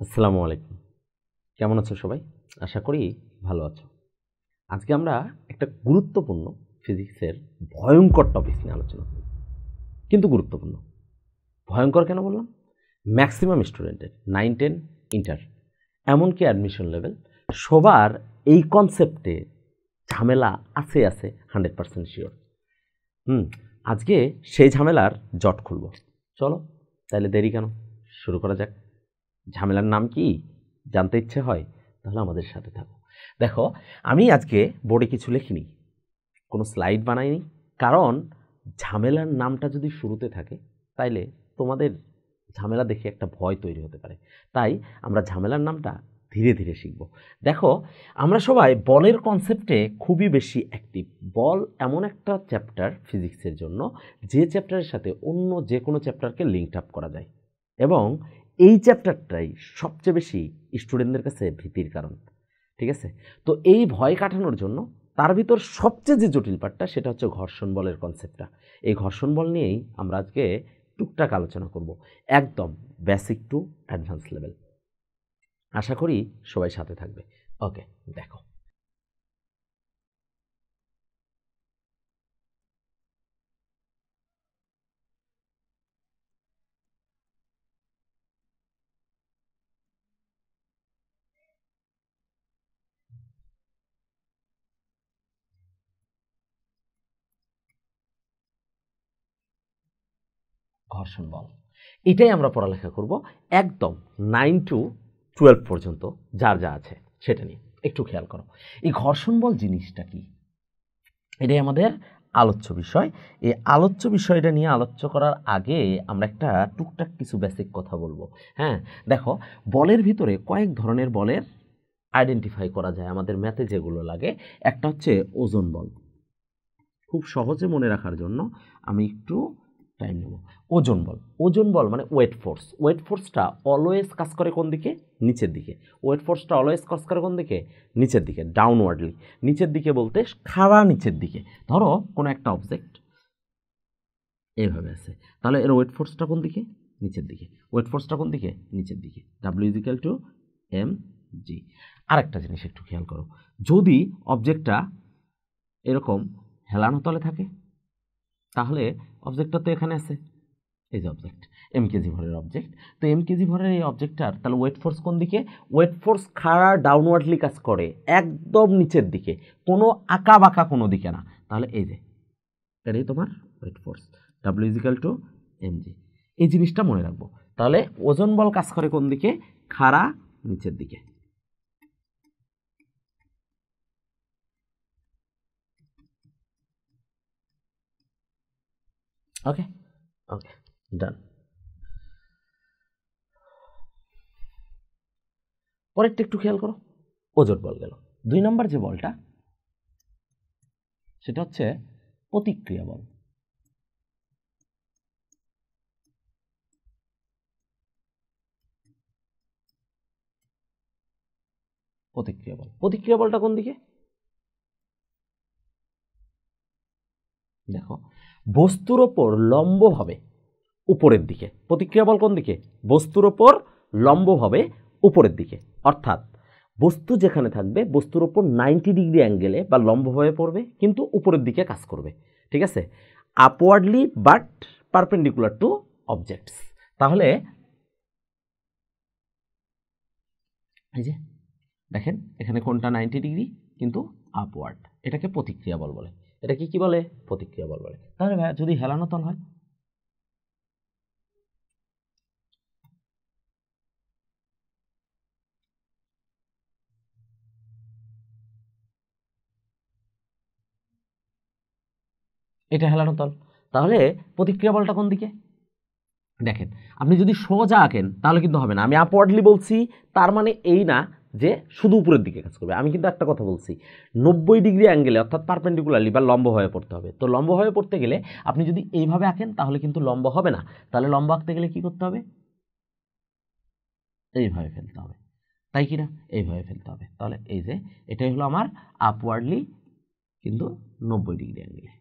আসসালামু আলাইকুম। কেমন আছো সবাই? আশা করি ভালো আছো। আজকে আমরা একটা গুরুত্বপূর্ণ ফিজিক্সের ভয়ঙ্কর টপিক নিয়ে আলোচনা করব। কিন্তু গুরুত্বপূর্ণ। ভয়ঙ্কর কেন বললাম? ম্যাক্সিমাম স্টুডেন্টের 9-10 ইন্টার এমনকি অ্যাডমিশন লেভেল সবার এই কনসেপ্টে ঝামেলা আছে 100% শিওর। আজকে সেই ঝামেলার জট খুলব। চলো তাহলে দেরি কেন, শুরু করা যাক। ঝামেলার নাম কি জানতে ইচ্ছে হয়? তাহলে আমাদের সাথে থাকো। দেখো, আমি আজকে বোর্ডে কিছু লিখিনি, কোনো স্লাইড বানাইনি, কারণ ঝামেলার নামটা যদি শুরুতে থাকে তাইলে তোমাদের ঝামেলা দেখে একটা ভয় তৈরি হতে পারে। তাই আমরা ঝামেলার নামটা ধীরে ধীরে শিখব। দেখো, আমরা সবাই বলের কনসেপ্টে খুবই বেশি অ্যাক্টিভ। বল এমন একটা চ্যাপ্টার ফিজিক্সের জন্য যে চ্যাপ্টারের সাথে অন্য যে কোনো চ্যাপ্টারকে লিঙ্ক আপ করা যায়, এবং এই চ্যাপ্টারটাই সবচেয়ে বেশি স্টুডেন্টদের কাছে ভীতির কারণ। ঠিক আছে? তো এই ভয় কাটানোর জন্য তার ভিতর সবচেয়ে যে জটিল পার্টটা সেটা হচ্ছে ঘর্ষণ বলের কনসেপ্টটা। এই ঘর্ষণ বল নিয়েই আমরা আজকে টুকটাক আলোচনা করব, একদম বেসিক টু অ্যাডভান্স লেভেল। আশা করি সবাই সাথে থাকবে। ওকে, দেখো, ঘর্ষণ বল এটাই আমরা পড়ালেখা করব একদম 9 to 12 পর্যন্ত, যার যা আছে সেটা নিয়ে একটু খেয়াল করো। এই ঘর্ষণ বল জিনিসটা কি, এটাই আমাদের আলোচ্য বিষয়। এই আলোচ্য বিষয়টা নিয়ে আলোচ্য করার আগে আমরা একটা টুকটাক কিছু বেসিক কথা বলবো। হ্যাঁ, দেখো, বলের ভিতরে কয়েক ধরনের বলের আইডেন্টিফাই করা যায় আমাদের ম্যাথে যেগুলো লাগে। একটা হচ্ছে ওজন বল। খুব সহজে মনে রাখার জন্য আমি একটু টাইম নেব। ওজন বল মানে ওয়েট ফোর্স। ওয়েট ফোর্সটা অলওয়েজ কাজ করে কোন দিকে? নিচের দিকে। ওয়েট ফোর্সটা অলওয়েজ কাজ করে কোন দিকে? নিচের দিকে, ডাউনওয়ার্ডলি। নিচের দিকে বলতে খাড়া নিচের দিকে। ধরো কোনো একটা অবজেক্ট এইভাবে আছে, তাহলে এর ওয়েট ফোর্সটা কোন দিকে? নিচের দিকে। ওয়েট ফোর্সটা কোন দিকে? নিচের দিকে। W=mg। আরেকটা জিনিস একটু খেয়াল করো, যদি অবজেক্টটা এরকম হেলানো তলে থাকে তাহলে অবজেক্টটা তো এখানে আছে, এই যে অবজেক্ট, কেজি ভরের অবজেক্ট। তো কেজি ভরের এই অবজেক্টটার তাহলে ওয়েট ফোর্স কোন দিকে? ওয়েট ফোর্স খাড়া ডাউনওয়ার্ডলি কাজ করে, একদম নিচের দিকে, কোনো আঁকা বাঁকা কোনো দিকে না। তাহলে এই যে এটাই তোমার ওয়েট ফোর্স, W=mg। এই জিনিসটা মনে রাখবো। তাহলে ওজন বল কাজ করে কোন দিকে? খাড়া নিচের দিকে। ওকে ওকে, ডান। পরেরটা একটু খেয়াল করো। ওজন বল গেল। 2 নম্বর যে বলটা সেটা হচ্ছে প্রতিক্রিয়া বল। প্রতিক্রিয়া বলটা কোন দিকে? দেখো, বস্তুর ওপর লম্বভাবে উপরের দিকে। প্রতিক্রিয়া বল কোন দিকে? বস্তুর ওপর লম্বভাবে উপরের দিকে। অর্থাৎ বস্তু যেখানে থাকবে বস্তুর ওপর 90 ডিগ্রি অ্যাঙ্গেলে বা লম্বভাবে পড়বে, কিন্তু উপরের দিকে কাজ করবে। ঠিক আছে? আপওয়ার্ডলি বাট পারপেন্ডিকুলার টু অবজেক্টস। তাহলে এই যে দেখেন, এখানে কোনটা 90 ডিগ্রি কিন্তু আপওয়ার্ড, এটাকে প্রতিক্রিয়া বল বলে। এটাকে কি বলে? প্রতিক্রিয়া বল বলে। তাহলে ভাই যদি হেলানো তল হয়, এটা হেলানো তল, তাহলে প্রতিক্রিয়া বলটা কোন দিকে? দেখেন, আপনি যদি সোজা আঁকেন তাহলে কিন্তু হবে না। আমি আপওয়ার্ডলি বলছি তার মানে এই না যে শুধু উপরের দিকে কাজ করবে। আমি কিন্তু একটা কথা বলছি, 90 ডিগ্রি অ্যাঙ্গেলে অর্থাৎ পারপেন্ডিকুলারলি বা লম্ব হয়ে পড়তে হবে। তো লম্ব হয়ে পড়তে গেলে আপনি যদি এইভাবে আঁকেন তাহলে কিন্তু লম্ব হবে না। তাহলে লম্ব আঁকতে গেলে কি করতে হবে? এইভাবে ফেলতে হবে, তাই কি না? এইভাবে ফেলতে হবে। তাহলে এই যে এটাই হলো আমার আপওয়ার্ডলি কিন্তু 90 ডিগ্রি অ্যাঙ্গেলে।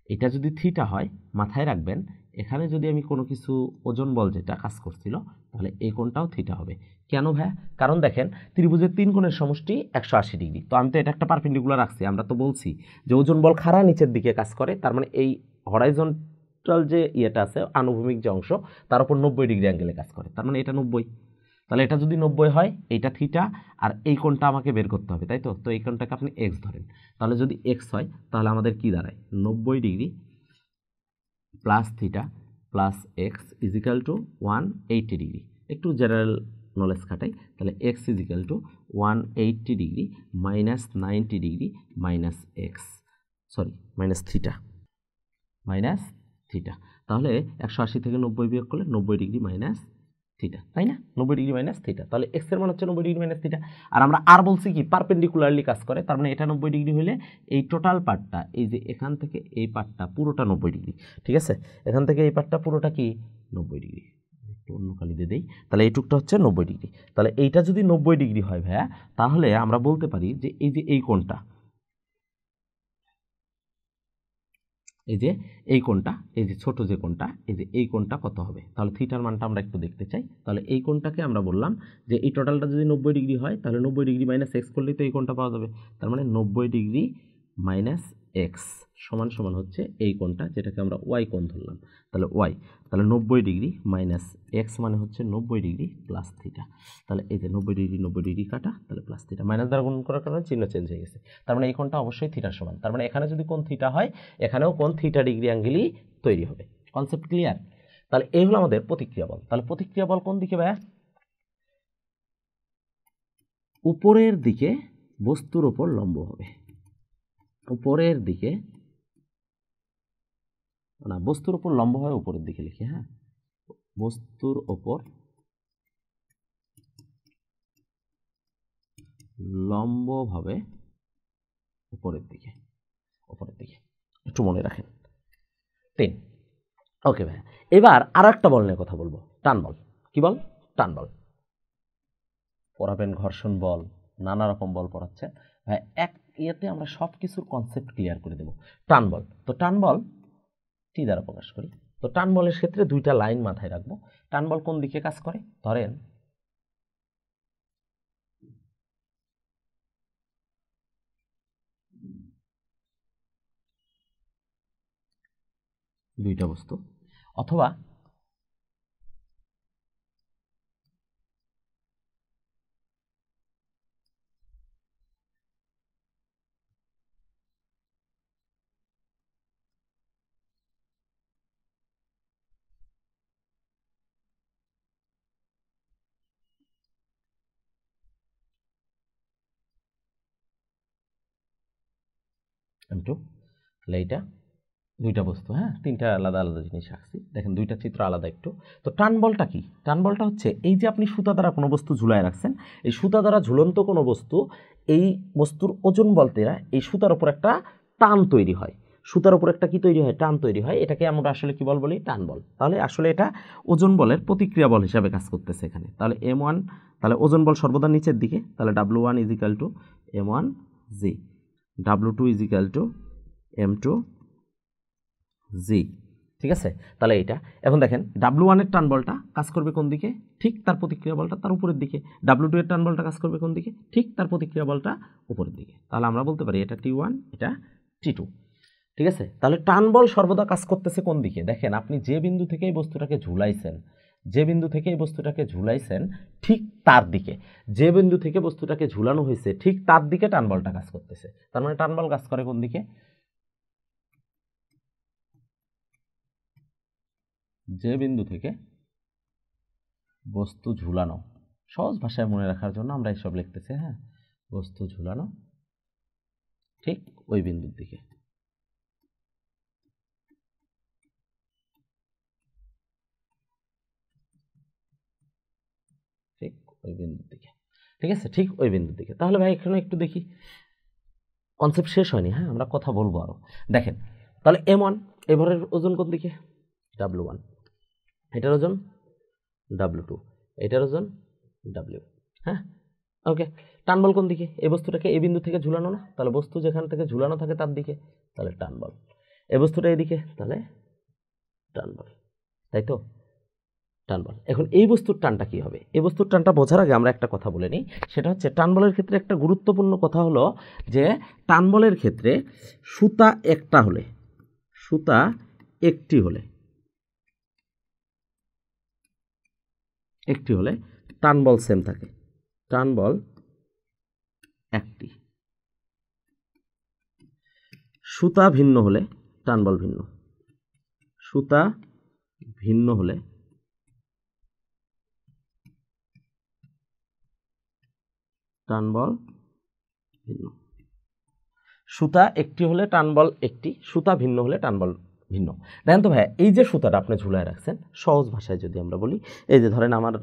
এটা যদি থিটা হয় মাথায় রাখবেন এখানে যদি আমি কোনো কিছু ওজন বল যেটা কাজ করছিল তাহলে এই কোণটাও থিটা হবে। কেন ভাইয়া? কারণ দেখেন ত্রিভুজের 3 কোণের সমষ্টি 180 ডিগ্রি। তো আমি তো এটা একটা পারপেন্ডিকুলার রাখছি, আমরা তো বলছি যে ওজন বল খাড়া নিচের দিকে কাজ করে, তার মানে এই হরাইজন্টাল যে ইয়েটা আছে আনুভূমিক যে অংশ তার উপর 90 ডিগ্রি অ্যাঙ্গেলে কাজ করে, তার মানে এটা 90। তাহলে এটা যদি 90 হয় এইটা থিটা, আর এই কোণটা আমাকে বের করতে হবে, তাই তো? তো এই কোণটাকে আপনি এক্স ধরেন, তাহলে যদি এক্স হয় তাহলে আমাদের কি দাঁড়ায় 90 degree plus theta plus x is equal to 180 degree. একটু জেনারেল নলেজ খাটাই, তাহলে x is equal to 180 degree minus 90 degree minus x, sorry minus theta, minus theta. তাহলে 180 থেকে 90 বিয়োগ করলে 90 ডিগ্রি মাইনাস থিটা, তাই না? 90 ডিগ্রি মাইনাস থিটা, তাহলে এক্স এর মান হচ্ছে 90 ডিগ্রি মাইনাস থিটা। আর আমরা আর বলছি কি পারপেন্ডিকুলারলি কাজ করে, তার মানে এটা 90 ডিগ্রি হলে এই টোটাল পার্টটা, এই যে এখান থেকে এই পার্টটা পুরোটা 90 ডিগ্রি, ঠিক আছে? এখান থেকে এই পার্টটা পুরোটা কি 90 ডিগ্রি, একটু অন্য কালি দিয়ে দেই, তাহলে এইটুকটা হচ্ছে 90 ডিগ্রি। তাহলে এইটা যদি 90 ডিগ্রি হয় ভাইয়া, তাহলে আমরা বলতে পারি যে এই কোণটা, এই যে এই কোণটা, এই যে ছোট যে কোণটা, এই যে এই কোণটা কত হবে? তাহলে থিটার মানটা আমরা একটু দেখতে চাই। তাহলে এই কোণটাকে আমরা বললাম যে এই টোটালটা যদি 90 ডিগ্রি হয় তাহলে 90 ডিগ্রি মাইনাস এক্স করলেই তো এই কোণটা পাওয়া যাবে। তার মানে 90 ডিগ্রি মাইনাস এক্স সমান সমান হচ্ছে এই কোণটা, যেটাকে আমরা ওয়াই কোণ ধরলাম, তাহলে ওয়াই। তাহলে 90 ডিগ্রি মাইনাস এক্স মানে হচ্ছে 90 ডিগ্রি প্লাস থিটা। তাহলে এই যে 90 ডিগ্রি কাটা, তাহলে প্লাস থিটা, মাইনাস দ্বারা গুণ করার কারণে চিহ্ন চেঞ্জ হয়ে গেছে। তার মানে এই কোণটা অবশ্যই থিটার সমান। তার মানে এখানে যদি কোণ থিটা হয় এখানেও কোণ থিটা ডিগ্রি অ্যাঙ্গেলই তৈরি হবে। Concept clear? তাহলে এই হলো আমাদের প্রতিক্রিয়া বল। তাহলে প্রতিক্রিয়া বল কোন দিকে ভাইয়া? উপরের দিকে বস্তুর ওপর লম্ব হবে। উপরের দিকে না, বস্তুর ওপর লম্ব হয় উপরের দিকে লিখি, হ্যাঁ, বস্তুর ওপর লম্বভাবে উপরের দিকে, উপরের দিকে, একটু মনে রাখেন। 3। ওকে ভাই, এবার আর একটা বল নিয়ে কথা বলবো, টান বল। কি বল? টান বল। পড়াবেন ঘর্ষণ বল, নানা রকম বল পড়াচ্ছে ভাই, এক ইয়েতে আমরা সব কিছুর কনসেপ্ট ক্লিয়ার করে দেব। টান বল, তো টান বল টি দ্বারা প্রকাশ করি। তো টান বলের ক্ষেত্রে দুইটা লাইন মাথায় রাখবো। টান বল কোন দিকে কাজ করে? ধরেন দুইটা বস্তু, অথবা M2, তাহলে এইটা দুইটা বস্তু, হ্যাঁ, তিনটা আলাদা আলাদা জিনিস রাখছি, দেখেন দুইটা চিত্র আলাদা একটু। তো টান বলটা কি? টান বলটা হচ্ছে এই যে আপনি সুতা দ্বারা কোনো বস্তু ঝুলায় রাখছেন, এই সুতা দ্বারা ঝুলন্ত কোনো বস্তু, এই বস্তুর ওজন বলতে এই সুতার উপর একটা টান তৈরি হয়। সুতার উপর একটা কি তৈরি হয়? টান তৈরি হয়। এটাকে আমরা আসলে কি বল বলি? টান বল। তাহলে আসলে এটা ওজন বলের প্রতিক্রিয়া বল হিসাবে কাজ করতেছে এখানে। তাহলে M1, তাহলে ওজন বল সর্বদা নিচের দিকে, তাহলে W1 ইজিক্যাল টু M1 জি, W2 ইজিক্যাল টু M2 জি, ঠিক আছে? তাহলে এইটা এখন দেখেন W1 এর টান বলটা কাজ করবে কোন দিকে? ঠিক তার প্রতিক্রিয়া বলটা তার উপরের দিকে। W2 এর টান বলটা কাজ করবে কোন দিকে? ঠিক তার প্রতিক্রিয়া বলটা উপরের দিকে। তাহলে আমরা বলতে পারি এটা T1, এটা T2, ঠিক আছে? তাহলে টান বল সর্বদা কাজ করতেছে কোন দিকে? দেখেন আপনি যে বিন্দু থেকে এই বস্তুটাকে ঝুলাইছেন, যে বিন্দু থেকে এই বস্তুটাকে ঝুলাইছেন ঠিক তার দিকে, যে বিন্দু থেকে বস্তুটাকে ঝুলানো হয়েছে ঠিক তার দিকে টান বলটা কাজ করতেছে। তার মানে টান বল কাজ করে কোন দিকে? যে বিন্দু থেকে বস্তু ঝুলানো, সহজ ভাষায় মনে রাখার জন্য আমরা এইসব লিখতেছি, হ্যাঁ, বস্তু ঝুলানো ঠিক ওই বিন্দুর দিকে, ঠিক ওই বিন্দুর দিকে, ঠিক আছে? ঠিক ওই বিন্দুর দিকে। তাহলে ভাই এখানে একটু দেখি, কনসেপ্ট শেষ হয়নি, হ্যাঁ, আমরা কথা বলবো আরো। দেখেন তাহলে M1, এবারের ওজন কোন দিকে? W1, এটার ওজন W2, এটার ওজন W, হ্যাঁ, ওকে। টান বল কোন দিকে? এই বস্তুটাকে এই বিন্দু থেকে ঝুলানো না, তাহলে বস্তু যেখান থেকে ঝুলানো থাকে তার দিকে, তাহলে টান বল। এই বস্তুটা এদিকে, তাহলে টান বল। তাই তো, টান বল। এখন এই বস্তুর টানটা কি হবে? এই বস্তুর টানটা বোঝার আগে আমরা একটা কথা বলে নিই, সেটা হচ্ছে টান বলের ক্ষেত্রে একটা গুরুত্বপূর্ণ কথা হলো যে টান বলের ক্ষেত্রে সুতা একটা হলে, সুতা একটি হলে টান বল সেম থাকে, টান বল একটি। সুতা ভিন্ন হলে টান বল ভিন্ন, সুতা ভিন্ন হলে টান বল ভিন্ন। সুতা একটি হলে টান বল একটি, সুতা ভিন্ন হলে টান বল ভিন্ন। দেখেন তো ভাইয়া, এই যে সুতাটা আপনি ঝুলায় রাখছেন, সহজ ভাষায় যদি আমরা বলি, এই যে ধরেন আমার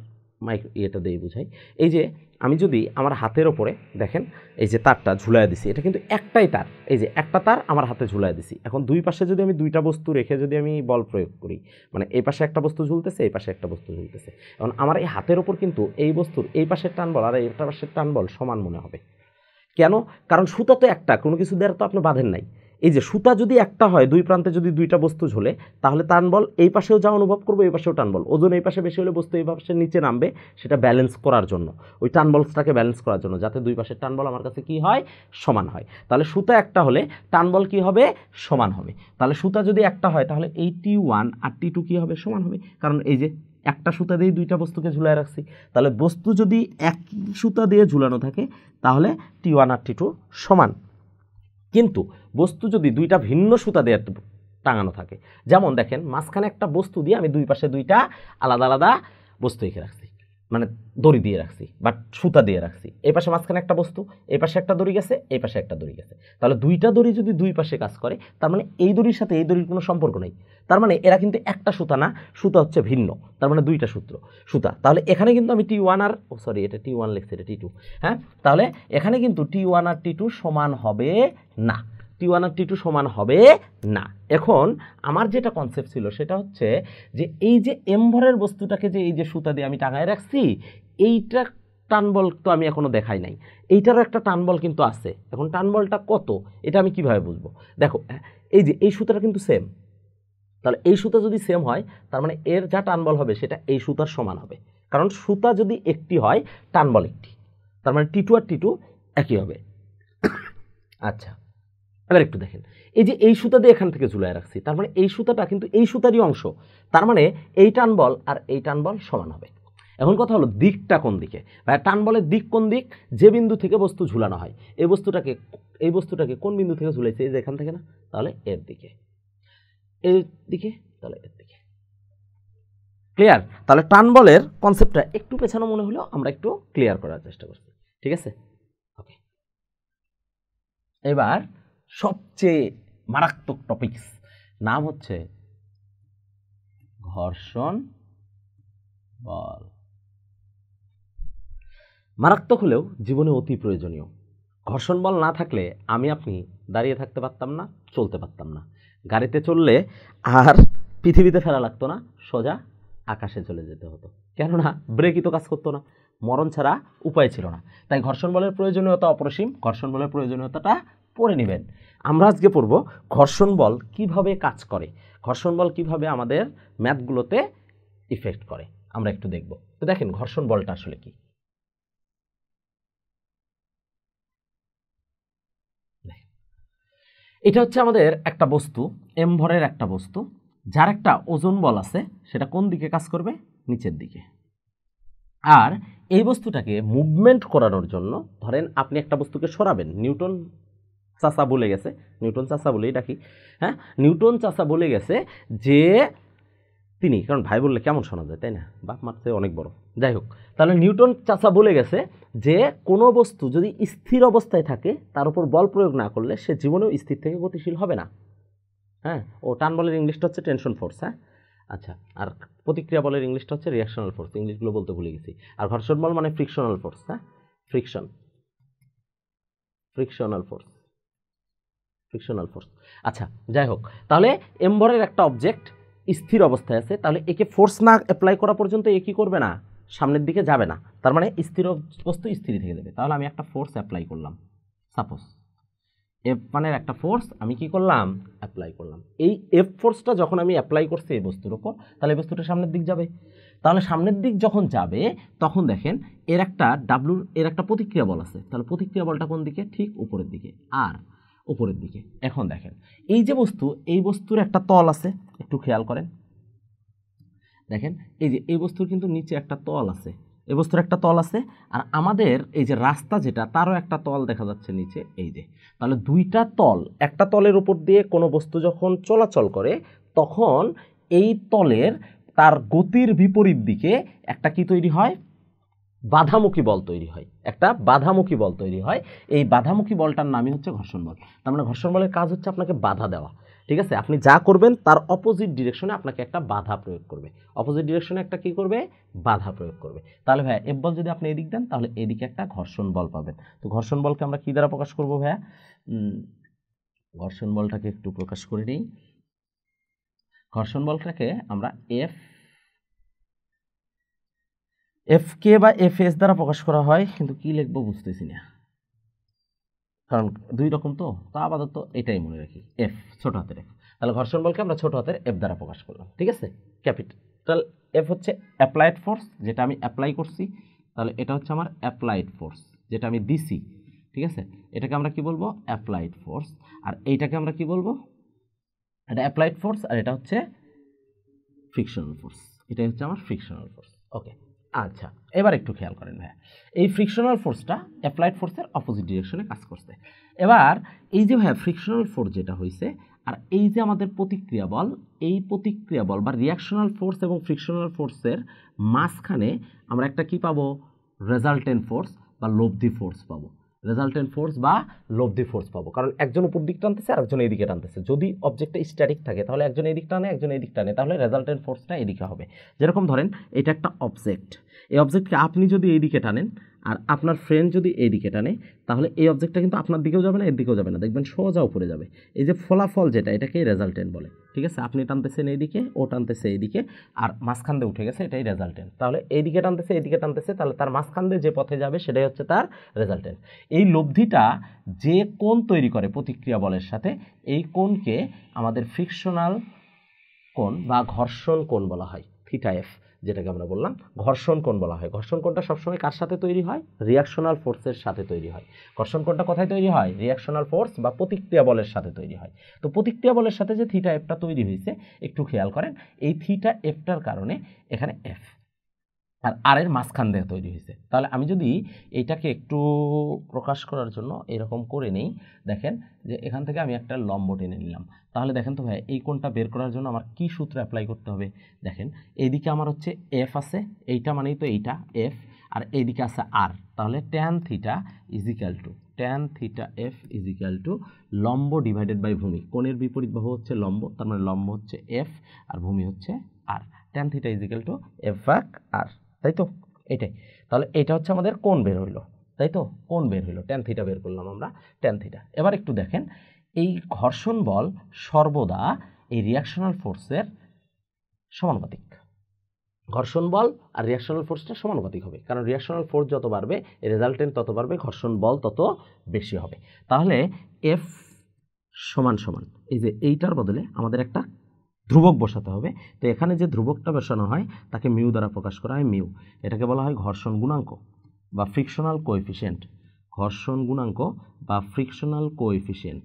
মাইক ইয়েটা দিয়ে বুঝাই, এই যে আমি যদি আমার হাতের ওপরে দেখেন এই যে তারটা ঝুলায় দিছি, এটা কিন্তু একটাই তার, এই যে একটা তার আমার হাতে ঝুলায় দিছি। এখন দুই পাশে যদি আমি দুইটা বস্তু রেখে যদি আমি বল প্রয়োগ করি, মানে এই পাশে একটা বস্তু ঝুলতেছে, এই পাশে একটা বস্তু ঝুলতেছে, এখন আমার এই হাতের ওপর কিন্তু এই বস্তুর এই পাশের টান বল আর এই পাশের টান বল সমান মনে হবে। কেন? কারণ সুতা তো একটা, কোনো কিছু দেওয়ার তো আপনি বাঁধেন নাই। এই যে সুতা যদি একটা হয়, দুই প্রান্তে যদি দুইটা বস্তু ঝোলে, তাহলে টান বল এই পাশেও যা অনুভব করবো, এই পাশেও টান বল, ওজন এই পাশে বেশি হলে বস্তু এই পাশে নিচে নামবে, সেটা ব্যালেন্স করার জন্য, ওই টান বলসটাকে ব্যালেন্স করার জন্য, যাতে দুই পাশের টান বল আমার কাছে কি হয়, সমান হয়। তাহলে সুতা একটা হলে টান বল কি হবে, সমান হবে। তাহলে সুতা যদি একটা হয়, তাহলে এই T1 আর T2 কি হবে, সমান হবে। কারণ এই যে একটা সুতা দিয়ে দুইটা বস্তুকে ঝুলায় রাখছি, তাহলে বস্তু যদি এক সুতা দিয়ে ঝুলানো থাকে, তাহলে T1 আর T2 সমান। কিন্তু বস্তু যদি দুইটা ভিন্ন সুতা দিয়ে টাঙানো থাকে, যেমন দেখেন মাঝখানে একটা বস্তু দিয়ে আমি দুই পাশে দুইটা আলাদা আলাদা বস্তু এঁকে রাখছি, মানে দড়ি দিয়ে রাখছি বা সুতা দিয়ে রাখছি, এই পাশে মাঝখানে একটা বস্তু, এই পাশে একটা দড়ি গেছে, এই পাশে একটা দড়ি গেছে, তাহলে দুইটা দড়ি যদি দুই পাশে কাজ করে, তার মানে এই দড়ির সাথে এই দড়ির কোনো সম্পর্ক নেই, তার মানে এরা কিন্তু একটা সুতা না, সুতা হচ্ছে ভিন্ন, তার মানে দুইটা সুতা। তাহলে এখানে কিন্তু আমি T1 আর সরি এটা T1 লিখছি, এটা T2, হ্যাঁ, তাহলে এখানে কিন্তু T1 আর T2 সমান হবে না, T1 আর T2 সমান হবে না। এখন আমার যেটা কনসেপ্ট ছিল সেটা হচ্ছে যে এই যে এম ভরের বস্তুটাকে যে এই যে সুতা দিয়ে আমি টাঙায় রাখছি, এইটা টান বল তো আমি এখনো দেখাই নাই, এইটারও একটা টান বল কিন্তু আছে। এখন টান বলটা কত, এটা আমি কিভাবে বুঝবো? দেখো এই যে এই সুতাটা কিন্তু সেম, তাহলে এই সুতা যদি সেম হয়, তার মানে এর যা টান বল হবে সেটা এই সুতার সমান হবে, কারণ সুতা যদি একটি হয় টান বল একটি, তার মানে T2 আর T2 একই হবে। আচ্ছা, এবার একটু দেখেন, এই যে এই সুতা দিয়ে এখান থেকে ঝুলায় রাখছি, তার মানে এই সুতাটা কিন্তু এই সুতারই অংশ, তার মানে এই টান বল আর এই টান বল সমান হবে। এখন কথা হলো দিকটা কোন দিকে, ভাই টান বলের দিক কোন দিক, যে বিন্দু থেকে বস্তু ঝুলানো হয়, এই বস্তুটাকে কোন বিন্দু থেকে ঝুলাইছে, এই যে এখান থেকে না, তাহলে এর দিকে, এর দিকে, তাহলে এর দিকে। ক্লিয়ার? তাহলে টান বলের কনসেপ্টটা একটু পেছানো মনে হলো, আমরা একটু ক্লিয়ার করার চেষ্টা করছি, ঠিক আছে? ওকে, এবার সবচেয়ে মারাত্মক টপিকস, নাম হচ্ছে ঘর্ষণ বল। মারাত্মক হলেও জীবনে অতি প্রয়োজনীয়। ঘর্ষণ বল না থাকলে আমি আপনি দাঁড়িয়ে থাকতে পারতাম না, চলতে পারতাম না, গাড়িতে চললে আর পৃথিবীতে ফেরা লাগতো না, সোজা আকাশে চলে যেতে হতো, কেননা ব্রেকই তো কাজ করতো না, মরণ ছাড়া উপায় ছিল না। তাই ঘর্ষণ বলের প্রয়োজনীয়তা অপরিসীম, ঘর্ষণ বলের প্রয়োজনীয়তাটা পড়ে নেবেন। আমরা আজকে পড়ব ঘর্ষণ বল কিভাবে কাজ করে, ঘর্ষণ বল কিভাবে আমাদের ম্যাথগুলোতে ইফেক্ট করে, আমরা একটু দেখব। তো দেখেন ঘর্ষণ বলটা আসলে কি। এটা হচ্ছে আমাদের একটা বস্তু, এম ভরের একটা বস্তু, যার একটা ওজন বল আছে, সেটা কোন দিকে কাজ করবে, নিচের দিকে। আর এই বস্তুটাকে মুভমেন্ট করানোর জন্য ধরেন আপনি একটা বস্তুকে সরাবেন, নিউটন চাচা বলে গেছে, নিউটন চাচা বলেই ডাকি, হ্যাঁ, নিউটন চাচা বলে গেছে যে তিনি, কারণ ভাই বললে কেমন শোনা যায় তাই না, বাপ মারতে অনেক বড়, যাই হোক, তাহলে নিউটন চাচা বলে গেছে যে কোনো বস্তু যদি স্থির অবস্থায় থাকে তার উপর বল প্রয়োগ না করলে সে জীবনেও স্থির থেকে গতিশীল হবে না। হ্যাঁ, ও টান বলের ইংলিশটা হচ্ছে টেনশন ফোর্স, হ্যাঁ, আচ্ছা, আর প্রতিক্রিয়া বলের ইংলিশটা হচ্ছে রিয়াকশনাল ফোর্স, ইংলিশগুলো বলতে ভুলে গেছি। আর ঘর্ষণ বল মানে ফ্রিকশনাল ফোর্স, হ্যাঁ, ফ্রিকশনাল ফোর্স। আচ্ছা, যাই হোক, তাহলে এম ভরের একটা অবজেক্ট স্থির অবস্থায় আছে, তাহলে একে ফোর্স না অ্যাপ্লাই করা পর্যন্ত এ কি করবে না, সামনের দিকে যাবে না, তার মানে স্থির বস্তু স্থির থেকে দেবে। তাহলে আমি একটা ফোর্স অ্যাপ্লাই করলাম, সাপোজ এফ মানের একটা ফোর্স আমি কি করলাম, অ্যাপ্লাই করলাম। এই এফ ফোর্সটা যখন আমি অ্যাপ্লাই করছি এই বস্তুর উপর, তাহলে এই বস্তুটা সামনের দিক যাবে। তাহলে সামনের দিক যখন যাবে তখন দেখেন এর একটা প্রতিক্রিয়া বল আছে, তাহলে প্রতিক্রিয়া বলটা কোন দিকে, ঠিক উপরের দিকে, আর উপরের দিকে। এখন দেখেন এই যে বস্তু, এই বস্তুর একটা তল আছে, একটু খেয়াল করেন, দেখেন এই যে এই বস্তুর কিন্তু নিচে একটা তল আছে, এই বস্তুর একটা তল আছে, আর আমাদের এই যে রাস্তা যেটা তারও একটা তল দেখা যাচ্ছে নিচে, এই যে। তাহলে দুইটা তল, একটা তলের উপর দিয়ে কোনো বস্তু যখন চলাচল করে তখন এই তলের তার গতির বিপরীত দিকে একটা কি তৈরি হয়, বাধামুখী বল তৈরি হয়, একটা বাধামুখী বল তৈরি হয়। এই বাধামুখী বলটার নামই হচ্ছে ঘর্ষণ বল। তার মানে ঘর্ষণ বলের কাজ হচ্ছে আপনাকে বাধা দেওয়া, ঠিক আছে। আপনি যা করবেন তার অপোজিট ডিরেকশনে আপনাকে একটা বাধা প্রয়োগ করবে, অপোজিট ডিরেকশনে একটা কি করবে, বাধা প্রয়োগ করবে। তাহলে ভাইয়া এফ বল যদি আপনি এদিক দেন তাহলে এদিকে একটা ঘর্ষণ বল পাবেন। তো ঘর্ষণ বলকে আমরা কি দ্বারা প্রকাশ করবো ভাইয়া, ঘর্ষণ বলটাকে একটু প্রকাশ করে নিই। ঘর্ষণ বলটাকে আমরা এফ কে বা এফ এস দ্বারা প্রকাশ করা হয়, কিন্তু কি লিখবো বুঝতেছি না, কারণ দুই রকম তো আপাতত এটাই মনে রাখি, এফ ছোট হাতের এফ। তাহলে ঘর্ষণ বলকে আমরা ছোট হাতের এফ দ্বারা প্রকাশ করলাম, ঠিক আছে। ক্যাপিটাল এফ হচ্ছে অ্যাপ্লাইড ফোর্স, যেটা আমি অ্যাপ্লাই করছি, তাহলে এটা হচ্ছে আমার অ্যাপ্লাইড ফোর্স যেটা আমি দিছি, ঠিক আছে। এটাকে আমরা কি বলবো, অ্যাপ্লাইড ফোর্স। আর এইটাকে আমরা কি বলবো, এটা অ্যাপ্লাইড ফোর্স, আর এটা হচ্ছে ফ্রিকশনাল ফোর্স, এটাই হচ্ছে আমার ফ্রিকশনাল ফোর্স। ওকে, আচ্ছা এবার একটু খেয়াল করেন ভাইয়া, এই ফ্রিকশনাল ফোর্সটা অ্যাপ্লাইড ফোর্সের অপোজিট ডিরেকশনে কাজ করছে। এবার এই যে ভাইয়া ফ্রিকশনাল ফোর্স যেটা হয়েছে, আর এই যে আমাদের প্রতিক্রিয়া বল, এই প্রতিক্রিয়া বল বা রিয়াকশনাল ফোর্স এবং ফ্রিকশনাল ফোর্সের মাঝখানে আমরা একটা কি পাবো, রেজাল্টেন্ট ফোর্স বা লব্ধি ফোর্স পাবো, রেজাল্টেন্ট ফোর্স বা লব্ধি ফোর্স পাবো। কারণ একজন উপর দিক টানতেছে আর একজন এইদিকে টানতেছে। যদি অবজেক্টটা স্ট্যাটিক থাকে তাহলে একজন এই দিক টানে একজন এই দিক টানে, তাহলে রেজাল্টেন্ট ফোর্সটা এদিকে হবে। যেরকম ধরেন এটা একটা অবজেক্ট, এই অবজেক্টকে আপনি যদি এইদিকে টানেন আর আপনার ফ্রেন্ড যদি এইদিকে টানে, তাহলে এই অবজেক্টটা কিন্তু আপনার দিকেও যাবে না, এর দিকেও যাবে না, দেখবেন সোজা উপরে যাবে। এই যে ফলাফল যেটা, এটাকে রেজাল্টেন্ট বলে, ঠিক আছে। আপনি টানতেছেন এইদিকে, ও টানতেছে এইদিকে, আর মাঝখান দিয়ে উঠে গেছে, এটাই রেজাল্টেন্ট। তাহলে এইদিকে টানতেছে এইদিকে টানতেছে, তাহলে তার মাঝখান দিয়ে যে পথে যাবে সেটাই হচ্ছে তার রেজাল্টেন্ট। এই লব্ধিটা যে কোণ তৈরি করে প্রতিক্রিয়া বলের সাথে, এই কোণকে আমাদের ফ্রিকশনাল কোণ বা ঘর্ষণ কোণ বলা হয়, থিটা এফ যেটাকে আমরা বললাম ঘর্ষণ কোণ বলা হয়। ঘর্ষণ কোণটা সবসময় কার সাথে তৈরি হয়, রিয়াকশনাল ফোর্সের সাথে তৈরি হয়। ঘর্ষণ কোণটা কোথায় তৈরি হয়, রিয়াকশনাল ফোর্স বা প্রতিক্রিয়া বলের সাথে তৈরি হয়। তো প্রতিক্রিয়া বলের সাথে যে থিটা এফটা তৈরি হয়েছে, একটু খেয়াল করেন, এই থিটা এফটার কারণে এখানে এফ আর এর মাঝখান দিয়ে তৈরি হয়েছে। তাহলে আমি যদি এইটাকে একটু প্রকাশ করার জন্য এরকম করে নেই, দেখেন যে এখান থেকে আমি একটা লম্ব টেনে নিলাম, তাহলে দেখেন তো ভাই এই কোণটা বের করার জন্য আমার কি সূত্র অ্যাপ্লাই করতে হবে। দেখেন এইদিকে আমার হচ্ছে এফ আছে, এইটা মানেই তো এইটা এফ, আর এইদিকে আছে আর, তাহলে tan theta F is equal to লম্ব ডিভাইডেড বাই ভূমি। কোণের বিপরীত বাহু হচ্ছে লম্ব, তার মানে লম্ব হচ্ছে এফ আর ভূমি হচ্ছে r, tan theta is equal to f ভাগ আর, তাই তো এটাই। তাহলে এটা হচ্ছে আমাদের কোণ বের হইলো, তাই তো কোণ বের হইলো, ট্যান থিটা বের করলাম আমরা, ট্যান থিটা। এবার একটু দেখেন এই ঘর্ষণ বল সর্বদা এই রিয়াকশনাল ফোর্সের সমানুপাতিক। ঘর্ষণ বল আর রিয়াকশনাল ফোর্সটা সমানুপাতিক হবে, কারণ রিয়াকশনাল ফোর্স যত বাড়বে রেজাল্টেন্ট তত বাড়বে, ঘর্ষণ বল তত বেশি হবে। তাহলে এফ সমান সমান এই যে এইটার বদলে আমাদের একটা ধ্রুবক বসাতে হবে। তো এখানে যে ধ্রুবকটা বসানো হয় তাকে মিউ দ্বারা প্রকাশ করা হয়, মিউ। এটাকে বলা হয় ঘর্ষণ গুণাঙ্ক বা ফ্রিকশনাল কোএফিসিয়েন্ট, ঘর্ষণ গুণাঙ্ক বা ফ্রিকশনাল কোএফিসিয়েন্ট,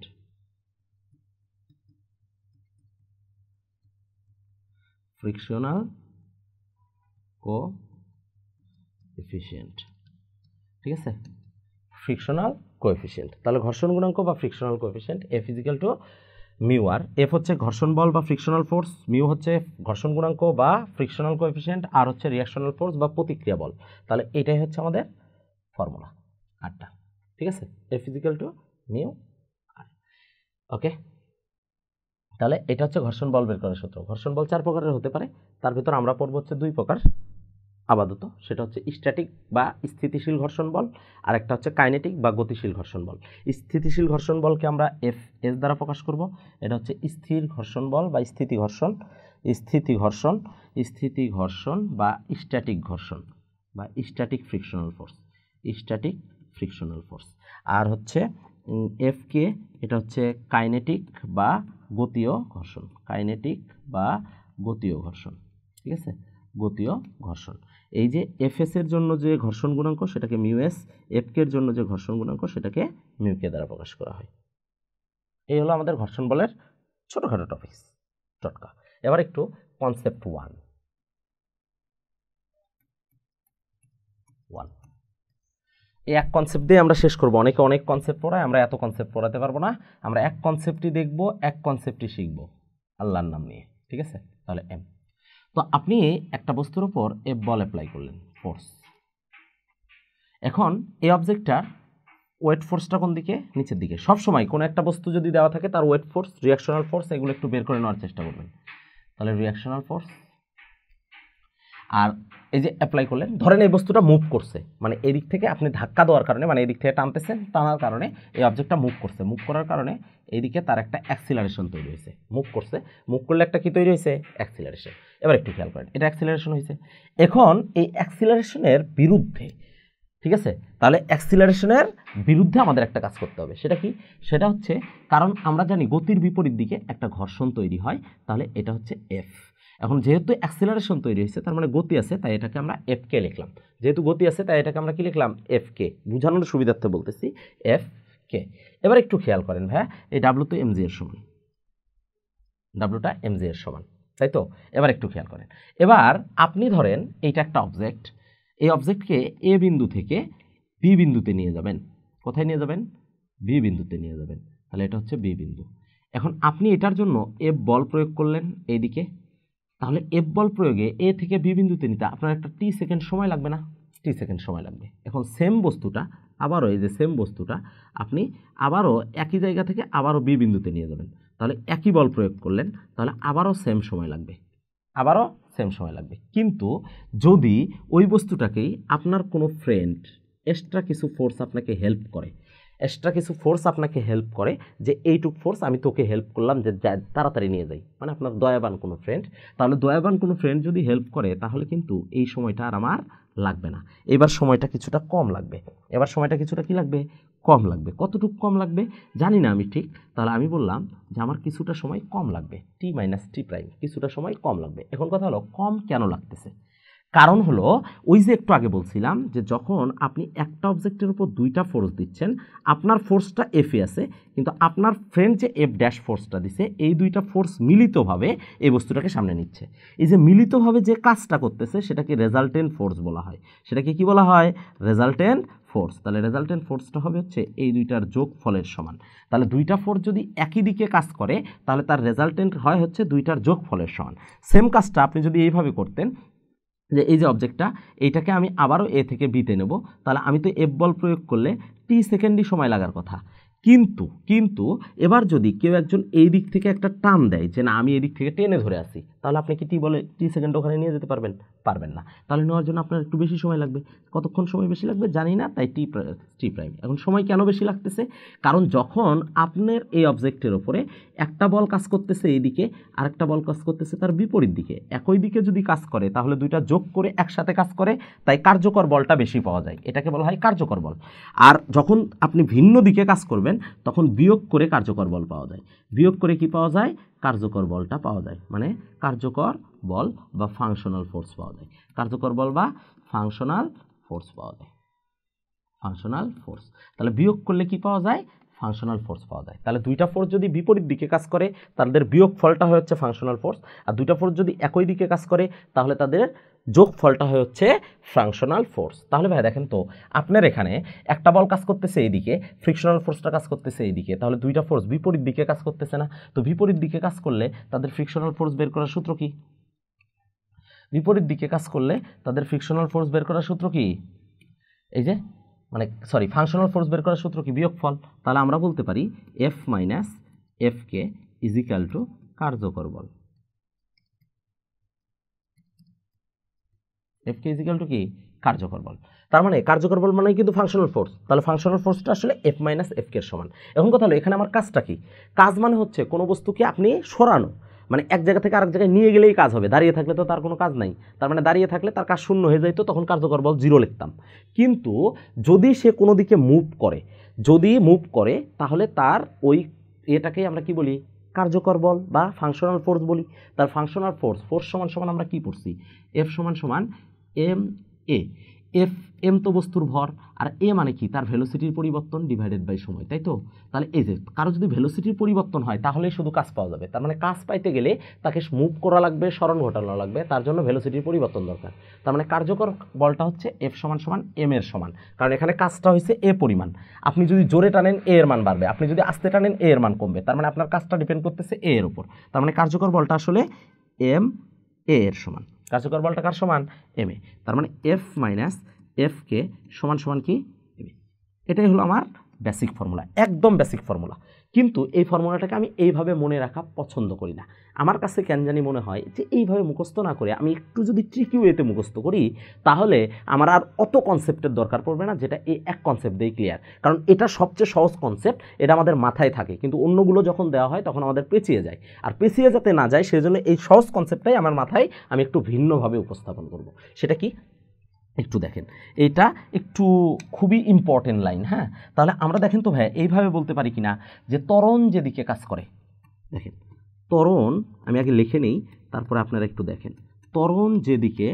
ফ্রিকশনাল কোএফিসিয়েন্ট, ঠিক আছে, ফ্রিকশনাল কোএফিসিয়েন্ট। তাহলে ঘর্ষণ গুণাঙ্ক বা frictional coefficient f is equal to mu r, f হচ্ছে ঘর্ষণ বল বা ফ্রিকশনাল ফোর্স, মিউ হচ্ছে ঘর্ষণ গুণাঙ্ক বা ফ্রিকশনাল কোএফিসিয়েন্ট, আর হচ্ছে রিয়াকশনাল ফোর্স বা প্রতিক্রিয়া বল। তাহলে এটাই হচ্ছে আমাদের ফর্মুলা আরটা, ঠিক আছে, এফ ইজিক্যাল টু মিউ আর। ওকে, তাহলে এটা হচ্ছে ঘর্ষণ বল বের করার সূত্র। ঘর্ষণ বল 4 প্রকারের হতে পারে, তার ভিতর আমরা পড়ব হচ্ছে 2 প্রকার আপাতত, সেটা হচ্ছে স্ট্যাটিক বা স্থিতিশীল ঘর্ষণ বল, আর একটা হচ্ছে কাইনেটিক বা গতিশীল ঘর্ষণ বল। স্থিতিশীল ঘর্ষণ বলকে আমরা এফ এস দ্বারা প্রকাশ করব, এটা হচ্ছে স্থির ঘর্ষণ বল বা স্থিতি ঘর্ষণ বা স্ট্যাটিক ঘর্ষণ বা স্ট্যাটিক ফ্রিকশনাল ফোর্স, আর হচ্ছে এফ কে এটা হচ্ছে কাইনেটিক বা গতীয় ঘর্ষণ, কাইনেটিক বা গতীয় ঘর্ষণ, ঠিক আছে, গতীয় ঘর্ষণ। এই যে এফ এস এর জন্য যে ঘর্ষণ গুণাঙ্ক সেটাকে মিউ এস, এফ কে এর জন্য যে ঘর্ষণ গুণাঙ্ক সেটাকে মিউ কে দ্বারা প্রকাশ করা হয়। এই হলো আমাদের ঘর্ষণ বলের ছোটখাটো টপিকস, টটকা। এবার একটু কনসেপ্ট ওয়ান। এই এক কনসেপ্ট দিয়ে আমরা শেষ করবো। অনেকে অনেক কনসেপ্ট পড়ায়, আমরা এত কনসেপ্ট পড়াতে পারবো না। আমরা এক কনসেপ্টই দেখবো, এক কনসেপ্টই শিখবো আল্লাহর নাম নিয়ে, ঠিক আছে। তাহলে এম, তো আপনি একটা বস্তুর উপর এফ বল অ্যাপ্লাই করলেন, ফোর্স। এখন এই অবজেক্টটার ওয়েট ফোর্সটা কোন দিকে? নিচের দিকে। সবসময় কোনো একটা বস্তু যদি দেওয়া থাকে তার ওয়েট ফোর্স, রিয়াকশনাল ফোর্স, এগুলো একটু বের করে নেওয়ার চেষ্টা করবেন। তাহলে রিয়াকশনাল ফোর্স, আর এই যে অ্যাপ্লাই করলেন, ধরেন এই বস্তুটা মুভ করছে, মানে এই দিক থেকে আপনি ধাক্কা দেওয়ার কারণে, মানে এই দিক থেকে টানতেছেন, টানার কারণে এই অবজেক্টটা মুভ করছে, মুভ করার কারণে এইদিকে তার একটা অ্যাক্সিলারেশন তৈরি হয়েছে। মুভ করছে, মুভ করলে একটা কি তৈরি হয়েছে? অ্যাক্সিলারেশন। এবার একটু খেয়াল করেন, এটা অ্যাক্সিলারেশন হয়েছে। এখন এই অ্যাক্সিলারেশনের বিরুদ্ধে, ঠিক আছে, তাহলে অ্যাক্সিলারেশনের বিরুদ্ধে আমাদের একটা কাজ করতে হবে। সেটা কি? সেটা হচ্ছে, কারণ আমরা জানি গতির বিপরীত দিকে একটা ঘর্ষণ তৈরি হয়, তাহলে এটা হচ্ছে এফ। এখন যেহেতু অ্যাক্সিলারেশন তৈরি হয়েছে, তার মানে গতি আছে, তাই এটাকে আমরা এফ কে লিখলাম। যেহেতু গতি আছে তাই এটাকে আমরা কি লিখলাম? এফ কে। বোঝানোর সুবিধার্থে বলতেছি এফ কে। এবার একটু খেয়াল করেন ভাইয়া, এই ডাব্লু তো এমজি এর সমান, ডাব্লুটা এমজি এর সমান, তাই তো? এবার একটু খেয়াল করেন, এবার আপনি ধরেন এইটা একটা অবজেক্ট, এই অবজেক্টকে এ বিন্দু থেকে বি বিন্দুতে নিয়ে যাবেন। কোথায় নিয়ে যাবেন? বি বিন্দুতে নিয়ে যাবেন। তাহলে এটা হচ্ছে বি বিন্দু। এখন আপনি এটার জন্য এফ বল প্রয়োগ করলেন এইদিকে, তাহলে এফ বল প্রয়োগে এ থেকে বি বিন্দুতে নিতে আপনার একটা টি সেকেন্ড সময় লাগবে না? টি সেকেন্ড সময় লাগবে। এখন সেম বস্তুটা আবারও, এই যে সেম বস্তুটা আপনি আবারও একই জায়গা থেকে আবারও বি বিন্দুতে নিয়ে যাবেন, তাহলে একই বল প্রয়োগ করলেন, তাহলে আবারও সেম সময় লাগবে, আবারও সেম সময় লাগবে। কিন্তু যদি ওই বস্তুটাকেই আপনার কোনো ফ্রেন্ড এক্সট্রা কিছু ফোর্স আপনাকে হেল্প করে, এক্সট্রা কিছু ফোর্স আপনাকে হেল্প করে, যে এইটুক ফোর্স আমি তোকে হেল্প করলাম যে তাড়াতাড়ি নিয়ে যাই, মানে আপনার দয়াবান কোনো ফ্রেন্ড, তাহলে দয়াবান কোনো ফ্রেন্ড যদি হেল্প করে, তাহলে কিন্তু এই সময়টা আর আমার লাগবে না, এবার সময়টা কিছুটা কম লাগবে। এবার সময়টা কিছুটা কি লাগবে? কম লাগবে। কতটুকু কম লাগবে জানি না আমি ঠিক, তাহলে আমি বললাম যে আমার কিছুটা সময় কম লাগবে, টি মাইনাস টি প্রাইম, কিছুটা সময় কম লাগবে। এখন কথা হলো, কম কেন লাগতেছে? কারণ হলো, ওই যে একটু আগে বলছিলাম যে যখন আপনি একটা অবজেক্টের উপর দুইটা ফোর্স দিচ্ছেন, আপনার ফোর্সটা এফে আছে, কিন্তু আপনার ফ্রেন্ড যে এফ ড্যাশ ফোর্সটা দিছে, এই দুইটা ফোর্স মিলিতভাবে এই বস্তুটাকে সামনে নিচ্ছে। এই যে মিলিতভাবে যে কাজটা করতেছে সেটাকে রেজাল্টেন্ট ফোর্স বলা হয়। সেটাকে কি বলা হয়? Resultant force. তাহলে রেজাল্টেন্ট ফোর্সটা হবে হচ্ছে এই দুইটার যোগফলের সমান। তাহলে দুইটা ফোর্স যদি একই দিকে কাজ করে, তাহলে তার রেজাল্টেন্ট হয় হচ্ছে দুইটার যোগফলের সমান। সেম কাজটা আপনি যদি এইভাবে করতেন, যে এই যে অবজেক্টটা, এইটাকে আমি আবারও এ থেকে বিতে নেব, তাহলে আমি তো এফ বল প্রয়োগ করলে টি সেকেন্ডই সময় লাগার কথা। কিন্তু এবার যদি কেউ একজন এই দিক থেকে একটা টান দেয়, যে না আমি এই দিক থেকে টেনে ধরে আসি, তাহলে আপনি কি টি সেকেন্ড ওখানে নিয়ে যেতে পারবেন? পারবেন না। তাহলে নেওয়ার জন্য আপনার একটু বেশি সময় লাগবে। কতক্ষণ সময় বেশি লাগবে জানি না, তাই টি প্রাইম। এখন সময় কেন বেশি লাগতেছে? কারণ যখন আপনার এই অবজেক্টের ওপরে একটা বল কাজ করতেছে এইদিকে, আরেকটা বল কাজ করতেছে তার বিপরীত দিকে, একই দিকে যদি কাজ করে, তাহলে দুইটা যোগ করে একসাথে কাজ করে, তাই কার্যকর বলটা বেশি পাওয়া যায়, এটাকে বলা হয় কার্যকর বল। আর যখন আপনি ভিন্ন দিকে কাজ করবেন, তখন বিয়োগ করে কার্যকর বল পাওয়া যায়। বিয়োগ করে কি পাওয়া যায়? কার্যকর বলটা পাওয়া যায়, মানে কার্যকর বল বা ফাংশনাল ফোর্স পাওয়া যায়। কার্যকর বল বা ফাংশনাল ফোর্স পাওয়া যায়, ফাংশনাল ফোর্স। তাহলে বিয়োগ করলে কি পাওয়া যায়? ফাংশনাল ফোর্স পাওয়া যায়। তাহলে দুইটা ফোর্স যদি বিপরীত দিকে কাজ করে, তাদের বিয়োগ ফলটা হচ্ছে ফাংশনাল ফোর্স, আর দুইটা ফোর্স যদি একই দিকে কাজ করে, তাহলে তাদের যোগ ফলটা হচ্ছে ফাংশনাল ফোর্স। তাহলে ভাই দেখেন তো, আপনার এখানে একটা বল কাজ করতেছে এইদিকে, ফ্রিকশনাল ফোর্সটা কাজ করতেছে এইদিকে, তাহলে দুইটা ফোর্স বিপরীত দিকে কাজ করতেছে না? তো বিপরীত দিকে কাজ করলে তাদের ফ্রিকশনাল ফোর্স বের করার সূত্র কি? বিপরীত দিকে কাজ করলে তাদের ফ্রিকশনাল ফোর্স বের করার সূত্র কি? এই যে ফাংশনাল ফোর্স বের করার সূত্র কি? বিয়োগফল। তাহলে আমরা বলতে পারি f minus f k is equal to কার্যকর বল। F k is equal to কি? কার্যকর বল। তার মানে কার্যকর বল মানে কিন্তু ফাংশনাল ফোর্স, তাহলে ফাংশনাল ফোর্সটা আসলে এফ মাইনাস এফ কে এর সমান। এখন কথা হলো, এখানে আমার কাজটা কি? কাজ মানে হচ্ছে কোনো বস্তুকে আপনি সরানো, মানে এক জায়গা থেকে আরেক জায়গায় নিয়ে গেলেই কাজ হবে, দাঁড়িয়ে থাকলে তো তার কোনো কাজ নাই। তার মানে দাঁড়িয়ে থাকলে তার কাজ শূন্য হয়ে যাইতো, তখন কার্যকর বল 0 লিখতাম। কিন্তু যদি সে কোনো দিকে মুভ করে তাহলে তার ওই এটাকেই আমরা কি বলি, কার্যকর বল বা ফাংশনাল ফোর্স বলি। তার ফাংশনাল ফোর্স সমান সমান আমরা কি পড়ছি, এফ সমান সমান এম এ। এম তো বস্তুর ভর, আর এ মানে কি, তার ভেলোসিটির পরিবর্তন ডিভাইডেড বাই সময়, তাই তো। তাহলে এই যে কারো যদি ভেলোসিটির পরিবর্তন হয় তাহলেই শুধু কাজ পাওয়া যাবে। তার মানে কাজ পাইতে গেলে তাকে মুভ করা লাগবে, সরণ ঘটানো লাগবে, তার জন্য ভেলোসিটির পরিবর্তন দরকার। তার মানে কার্যকর বলটা হচ্ছে এফ সমান সমান এম এর সমান, কারণ এখানে কাজটা হয়েছে এ পরিমাণ। আপনি যদি জোরে টানেন এ এর মান বাড়বে, আপনি যদি আস্তে টানেন এ এর মান কমবে। তার মানে আপনার কাজটা ডিপেন্ড করতেছে এ এর উপর। তার মানে কার্যকর বলটা আসলে এম এ এর সমান। কার্যকর বলটা কার সমান, এম এ। তার মানে এফ মাইনাস এফ কে সমান সমান কি, এম এ। এটাই হলো আমার বেসিক ফর্মুলা, একদম বেসিক ফর্মুলা। কিন্তু এই ফর্মুলাটাকে আমি এইভাবে মনে রাখা পছন্দ করি না। আমার কাছে কেন জানি মনে হয় যে এইভাবে মুখস্থ না করে আমি একটু যদি ট্রিকি ওয়েতে মুখস্থ করি তাহলে আমার আর অত কনসেপ্টের দরকার পড়বে না, যেটা এই এক কনসেপ্ট দিয়ে ক্লিয়ার। কারণ এটা সবচেয়ে সহজ কনসেপ্ট, এটা আমাদের মাথায় থাকে, কিন্তু অন্যগুলো যখন দেওয়া হয় তখন আমাদের পেঁচিয়ে যায়। আর পেঁচিয়ে যাতে না যায় সেজন্য এই সহজ কনসেপ্টটাই আমার মাথায় আমি একটু ভিন্নভাবে উপস্থাপন করব। সেটা কি, একটু দেখেন, এটা একটু খুবই ইম্পর্টেন্ট লাইন। হ্যাঁ, তাহলে আমরা দেখেন তো ভাই এইভাবে বলতে পারি কিনা যে ত্বরণ যেদিকে কাজ করে, দেখেন ত্বরণ আমি আগে লিখে নেই, তারপরে আপনারা একটু দেখেন। ত্বরণ যেদিকে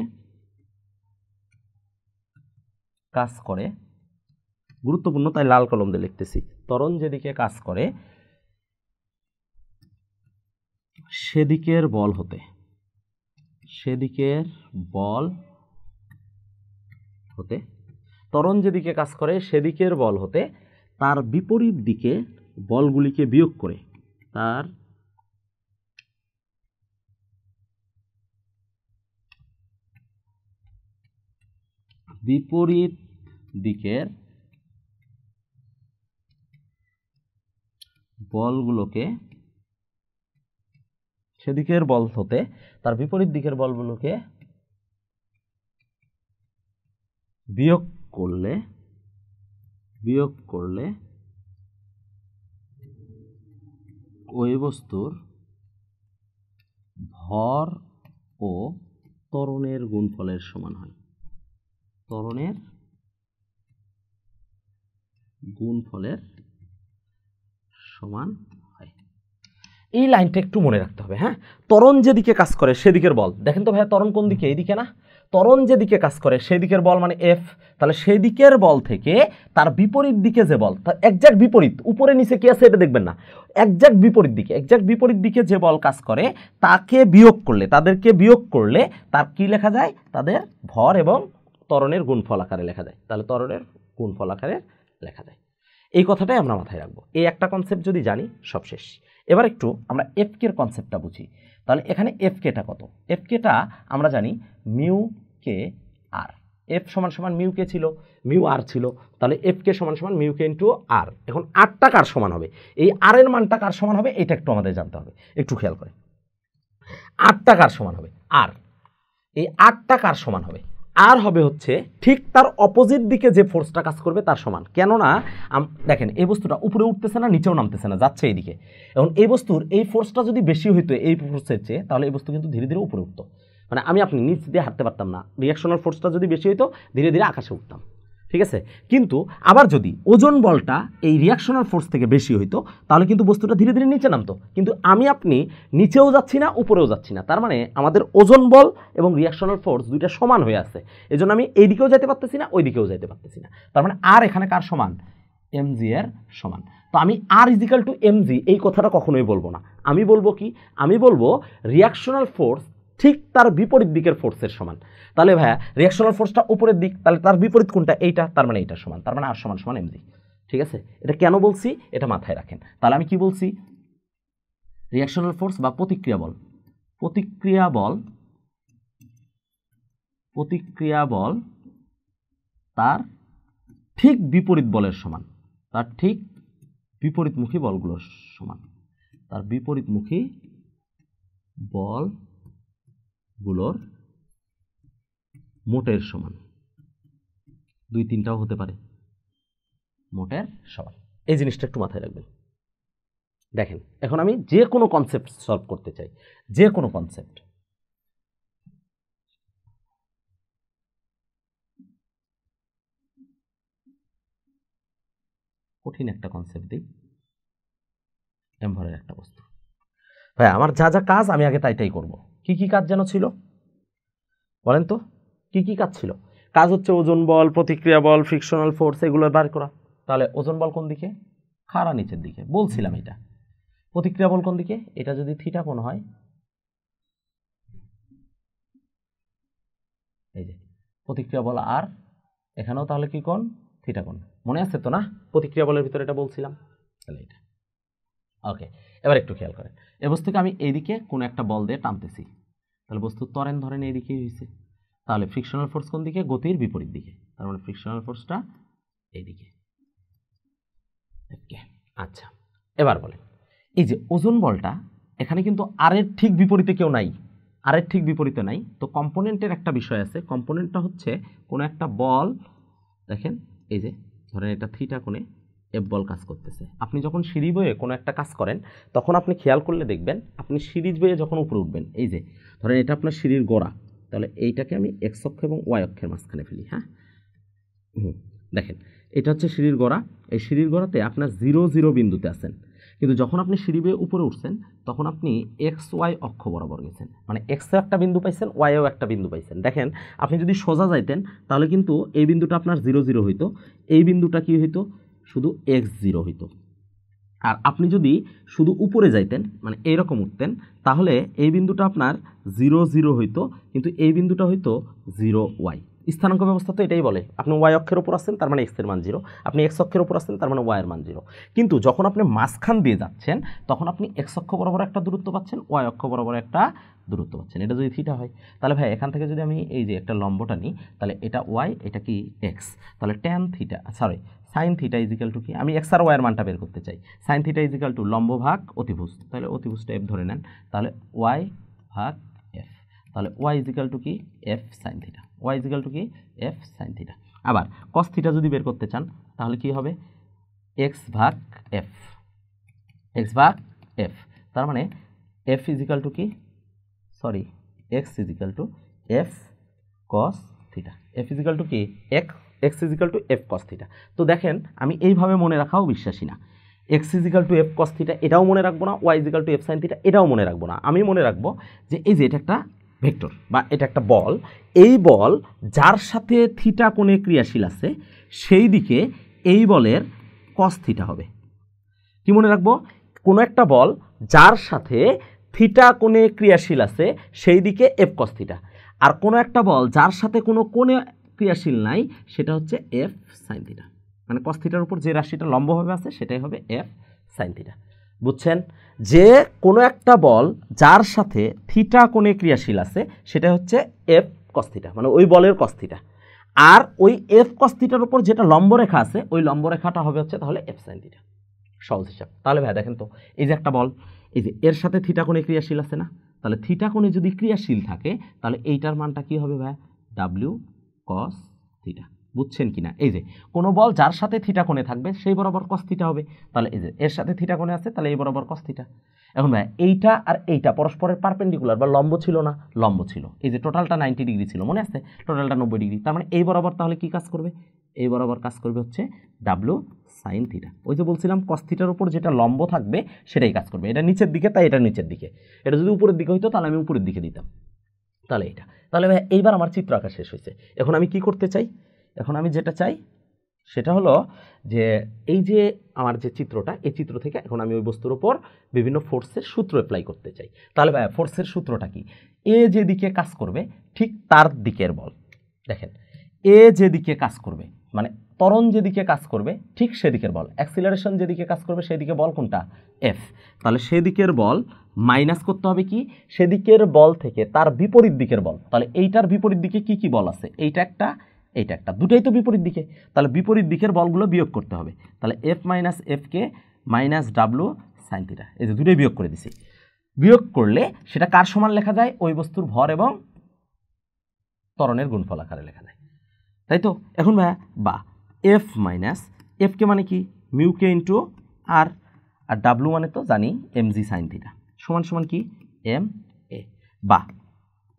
কাজ করে, গুরুত্বপূর্ণ তাই লাল কলম দিয়ে লিখতেছি, ত্বরণ যেদিকে কাজ করে সেদিকের বল হতে ত্বরণ যেদিকে কাজ করে সেদিকের বল হতে তার বিপরীত দিকে বলগুলিকে বিয়োগ করে, তার বিপরীত দিকের বলগুলোকে, সেদিকের বল হতে তার বিপরীত দিকের বলগুলোকে বিয়োগ করলে ওই বস্তুর ভর ও ত্বরণের গুণফলের সমান হয়। ত্বরণের গুণফলের সমান হয়। এই লাইনটা একটু মনে রাখতে হবে। হ্যাঁ, ত্বরণ যেদিকে কাজ করে সেদিকের বল, দেখেন তো ভাইয়া ত্বরণ কোন দিকে, এইদিকে না। ত্বরণ যেদিকে কাজ করে সেদিকের বল মানে এফ, তাহলে সেই দিকের বল থেকে তার বিপরীত দিকে যে বল, তার একজ্যাক্ট বিপরীত, উপরে নিচে কি আছে এটা দেখবেন না, একজ্যাক্ট বিপরীত দিকে যে বল কাজ করে তাদেরকে বিয়োগ করলে তার কি লেখা যায়, তাদের ভর এবং ত্বরণের গুণফল আকারে লেখা যায়। তাহলে ত্বরণের গুণফল আকারে লেখা যায়। এই কথাটাই আমরা মাথায় রাখবো। এই একটা কনসেপ্ট যদি জানি সব শেষ। এবার একটু আমরা এফ কের কনসেপ্টটা বুঝি। তাহলে এখানে এফ কেটা কত, এফ কেটা আমরা জানি মিউ কে আর। এফ সমান সমান মিউ কে ছিল, মিউ আর ছিল, তাহলে এফ কে সমান সমান মিউ কে ইন্টু আর। এখন আরটা কার সমান হবে, এই আর এর মানটা কার সমান হবে এটা একটু আমাদের জানতে হবে, একটু খেয়াল করে। আরটা কার সমান হবে, আর এই আরটা কার সমান হবে, আর হবে হচ্ছে ঠিক তার অপোজিট দিকে যে ফোর্সটা কাজ করবে তার সমান। কেননা দেখেন এই বস্তুটা উপরে উঠতেছে না, নিচেও নামতেছে না, যাচ্ছে এইদিকে। এখন এই বস্তুর এই ফোর্সটা যদি বেশি হইতো এই ফোর্সের চেয়ে, তাহলে এই বস্তু কিন্তু ধীরে ধীরে উপরে উঠতো। মানে আপনি নিচ দিয়ে হাঁটতে পারতাম না, রিয়াকশনাল ফোর্সটা যদি বেশি হইতো ধীরে ধীরে আকাশে উঠতাম, ঠিক আছে। কিন্তু আবার যদি ওজন বলটা এই রিয়াকশনাল ফোর্স থেকে বেশি হইতো তাহলে কিন্তু বস্তুটা ধীরে ধীরে নিচে নামতো। কিন্তু আপনি নিচেও যাচ্ছি না, উপরেও যাচ্ছি না, তার মানে আমাদের ওজন বল এবং রিয়াকশনাল ফোর্স দুইটা সমান হয়ে আছে। এই জন্য আমি এই দিকেও যেতে পারতেছি না, ওই দিকেও যেতে পারতেছি না। তার মানে আর এখানে কার সমান, এমজি এর সমান। তো আমি আর ইজিক্যাল টু এমজি এই কথাটা কখনোই বলবো না। আমি বলবো কি, আমি বলবো রিয়াকশনাল ফোর্স ঠিক তার বিপরীত দিকের ফোর্সের সমান। তাহলে ভাইয়া রিয়াকশনাল ফোর্সটা উপরের দিক, তাহলে তার বিপরীত কোনটা, এইটা, তার মানে এইটার সমান, তার মানে আর সমান সমান এমজি। ঠিক আছে, এটা কেন বলছি এটা মাথায় রাখেন। তাহলে আমি কি বলছি, রিয়াকশনাল ফোর্স বা প্রতিক্রিয়া বল তার ঠিক বিপরীত বলের সমান, তার ঠিক বিপরীতমুখী বলগুলোর সমান, তার বিপরীতমুখী বলগুলোর মোটের সমান। 2-3টাও হতে পারে, মোটের সমান। এই জিনিসটা একটু মাথায় রাখবেন। দেখেন এখন আমি যে কোনো কনসেপ্ট সলভ করতে চাই, যে কোনো কনসেপ্ট। কঠিন একটা কনসেপ্ট দিই, এমভরের একটা বস্তু। ভাই আমার যা যা কাজ আমি আগে তাই করব। কি কি কাজ যেন ছিল বলেন তো, কি কি কাজ ছিল? কাজ হচ্ছে ওজন বল, প্রতিক্রিয়া বল, ফ্রিকশনাল ফোর্স, এগুলো বার করা। তাহলে ওজন বল কোন দিকে? খাড়া নিচের দিকে, বলছিলাম এটা। প্রতিক্রিয়া বল কোন দিকে? এটা যদি থিটা কোণ হয়, এই যে প্রতিক্রিয়া বল, আর এখানেও তাহলে কি কোণ? থিটা কোণ। মনে আছে তো না? প্রতিক্রিয়া বলের ভিতরে এটা বলছিলাম। তাহলে এটা ওকে। এবার একটু খেয়াল করেন, এই বস্তুকে আমি এইদিকে কোনো একটা বল দিয়ে টানতেছি, তাহলে বস্তুর ত্বরণ ধরেন এইদিকেই হয়েছে। তাহলে ফ্রিকশনাল ফোর্স কোন দিকে? গতির বিপরীত দিকে। তার মানে ফ্রিকশনাল ফোর্সটা এইদিকে। ওকে, আচ্ছা এবার বলেন, এই যে ওজন বলটা এখানে কিন্তু আর এর ঠিক বিপরীতে কেউ নাই, আর এর ঠিক বিপরীতে নাই। তো কম্পোনেন্টের একটা বিষয় আছে, কম্পোনেন্টটা হচ্ছে কোনো একটা বল, দেখেন এই যে ধরেন এটা থিটা কোণে এফ বল কাজ করতেছে। আপনি যখন সিঁড়ি বয়ে কোনো একটা কাজ করেন তখন আপনি খেয়াল করলে দেখবেন, আপনি সিঁড়ি বয়ে যখন উপরে উঠবেন, এই যে ধরেন এটা আপনার সিঁড়ির গোড়া, তাহলে এইটাকে আমি এক্স অক্ষ এবং ওয়াই অক্ষের মাঝখানে ফেলি। হ্যাঁ, দেখেন এটা হচ্ছে সিঁড়ির গোড়া। এই সিঁড়ির গোড়াতে আপনার 0 0 বিন্দুতে আছেন, কিন্তু যখন আপনি সিঁড়ি বেয়ে উপরে উঠছেন তখন আপনি এক্স ওয়াই অক্ষ বরাবর গেছেন, মানে এক্সেও একটা বিন্দু পাইছেন, ওয়াইও একটা বিন্দু পাইছেন। দেখেন আপনি যদি সোজা যাইতেন তাহলে কিন্তু এই বিন্দুটা আপনার 0 0 হইতো, এই বিন্দুটা কি হইতো? শুধু x0 হইতো। আর আপনি যদি শুধু উপরে যাইতেন, মানে এইরকম উঠতেন, তাহলে এই বিন্দুটা আপনার 0 0 হইতো, কিন্তু এই বিন্দুটা হইতো 0y। স্থানাঙ্ক ব্যবস্থা তো এটাই বলে, আপনি ওয়াই অক্ষের উপর আসছেন তার মানে এক্স এর মান 0, আপনি এক্স অক্ষের উপর আসছেন তার মানে ওয়াই এর মান 0। কিন্তু যখন আপনি মাঝখান দিয়ে যাচ্ছেন তখন আপনি এক্স অক্ষ বরাবর একটা দূরত্ব পাচ্ছেন, ওয়াই অক্ষ বরাবর একটা দূরত্ব পাচ্ছেন। এটা যদি থিটা হয়, তাহলে ভাই এখান থেকে যদি আমি এই যে একটা লম্বটা নিই, তাহলে এটা ওয়াই, এটা কি এক্স, তাহলে tan theta, sorry sine theta is equal to কি? আমি এক্স আর ওয়াইয়ের মানটা বের করতে চাই। সাইন থিটা ইজিক্যাল টু লম্ব ভাগ অতিভুজ, তাহলে অতিভুজটা এফ ধরে নেন, তাহলে ওয়াই ভাগ এফ, তাহলে ওয়াই ইজিক্যাল টু কি? F sine theta. Y is equal to কি? F sine theta. আবার কস থিটা যদি বের করতে চান তাহলে কি হবে? এক্স ভাগ এফ, এক্স ভাগ এফ, তার মানে এফ ইজিক্যাল টু কি? Sorry, x is equal to f cos theta. F is equal to কি? X is equal to f cos theta. তো দেখেন আমি এইভাবে মনে রাখাও বিশ্বাসী না। X is equal to f cos theta এটাও মনে রাখবো না, y is equal to f sine theta এটাও মনে রাখবো না। আমি মনে রাখবো যে এই যে এটা একটা ভেক্টর বা এটা একটা বল, এই বল যার সাথে থিটা কোণে ক্রিয়াশীল আছে সেই দিকে এই বলের কস থিটা হবে। কি মনে রাখবো? কোনো একটা বল যার সাথে থিটা কোণে ক্রিয়াশীল আছে সেই দিকে এফ কস থিটা, আর কোনো একটা বল যার সাথে কোনো কোণে ক্রিয়াশীল নাই সেটা হচ্ছে এফ সাইন থিটা। মানে কস থিটার উপর যে রাশিটা লম্বভাবে আছে সেটাই হবে এফ সাইন থিটা। বুঝছেন? যে কোনো একটা বল যার সাথে থিটা কোণে ক্রিয়াশীল আছে সেটা হচ্ছে এফ কস থিটা, মানে ওই বলের কস থিটা। আর ওই এফ কস থিটার উপর যেটা লম্বরেখা আছে ওই লম্বরেখাটা হবে হচ্ছে তাহলে এফ সাইন থিটা। সহজ হিসাব। তাহলে ভাই দেখেন তো, এই যে একটা বল, এই যে এর সাথে থিটা কোণে ক্রিয়াশীল আছে না, তাহলে থিটা কোণে যদি ক্রিয়াশীল থাকে তাহলে এইটার মানটা কি হবে ভাই? W cos theta. বুঝছেন কি না? এই যে কোনো বল যার সাথে থিটা কোণে থাকবে সেই বরাবর কস থিটা হবে, তাহলে এই যে এর সাথে থিটা কোণে আছে তাহলে এই বরাবর কস থিটা। এখন ভাই এইটা আর এইটা পরস্পরের পারপেন্ডিকুলার বা লম্ব ছিল না? লম্ব ছিল। এই যে টোটালটা 90 ডিগ্রি ছিল, মনে আছে? টোটালটা 90 ডিগ্রি, তার মানে এই বরাবর তাহলে কি কাজ করবে? এই বরাবর কাজ করবে হচ্ছে ডাব্লিউ সাইন থিটা। ওই যে বলছিলাম কস থিটার উপর যেটা লম্ব থাকবে সেটাই কাজ করবে। এটা নিচের দিকে তাই এটা নিচের দিকে, এটা যদি উপরের দিকে হইতো তাহলে আমি উপরের দিকে দিতাম। তাহলে এটা, তাহলে ভাই এইবার আমার চিত্র আঁকা শেষ হয়েছে। এখন আমি কি করতে চাই? এখন আমি যেটা চাই সেটা হলো যে এই যে আমার যে চিত্রটা, এই চিত্র থেকে এখন আমি ওই বস্তুর উপর বিভিন্ন ফোর্সের সূত্র অ্যাপ্লাই করতে চাই। তাহলে ভাই ফোর্সের সূত্রটা কি? এ যেদিকে কাজ করবে ঠিক তার দিকের বল। দেখেন এ যেদিকে কাজ করবে মানে ত্বরণ যেদিকে কাজ করবে ঠিক সেদিকের বল, অ্যাক্সিলারেশন যেদিকে কাজ করবে সেদিকে বল কোনটা? এফ। তাহলে সেদিকের বল মাইনাস করতে হবে কি? সেদিকের বল থেকে তার বিপরীত দিকের বল। তাহলে এইটার বিপরীত দিকে কি কি বল আছে? এইটা একটা, এইটা একটা, দুটাই তো বিপরীত দিকে, তাহলে বিপরীত দিকের বলগুলো বিয়োগ করতে হবে। তাহলে এফ মাইনাস এফকে মাইনাস ডাব্লু সাইন থিটা, এই যে দুটোই বিয়োগ করে দিছি। বিয়োগ করলে সেটা কার সমান লেখা যায়? ওই বস্তুর ভর এবং ত্বরণের গুণফল আকারে লেখা যায়, তাই তো? এখন ভাইয়া বা এফ মাইনাস এফকে মানে কি? মিউকে ইন্টু আর, আর ডাব্লু মানে তো জানি mg সাইন থিটা সমান সমান কি এম এ বা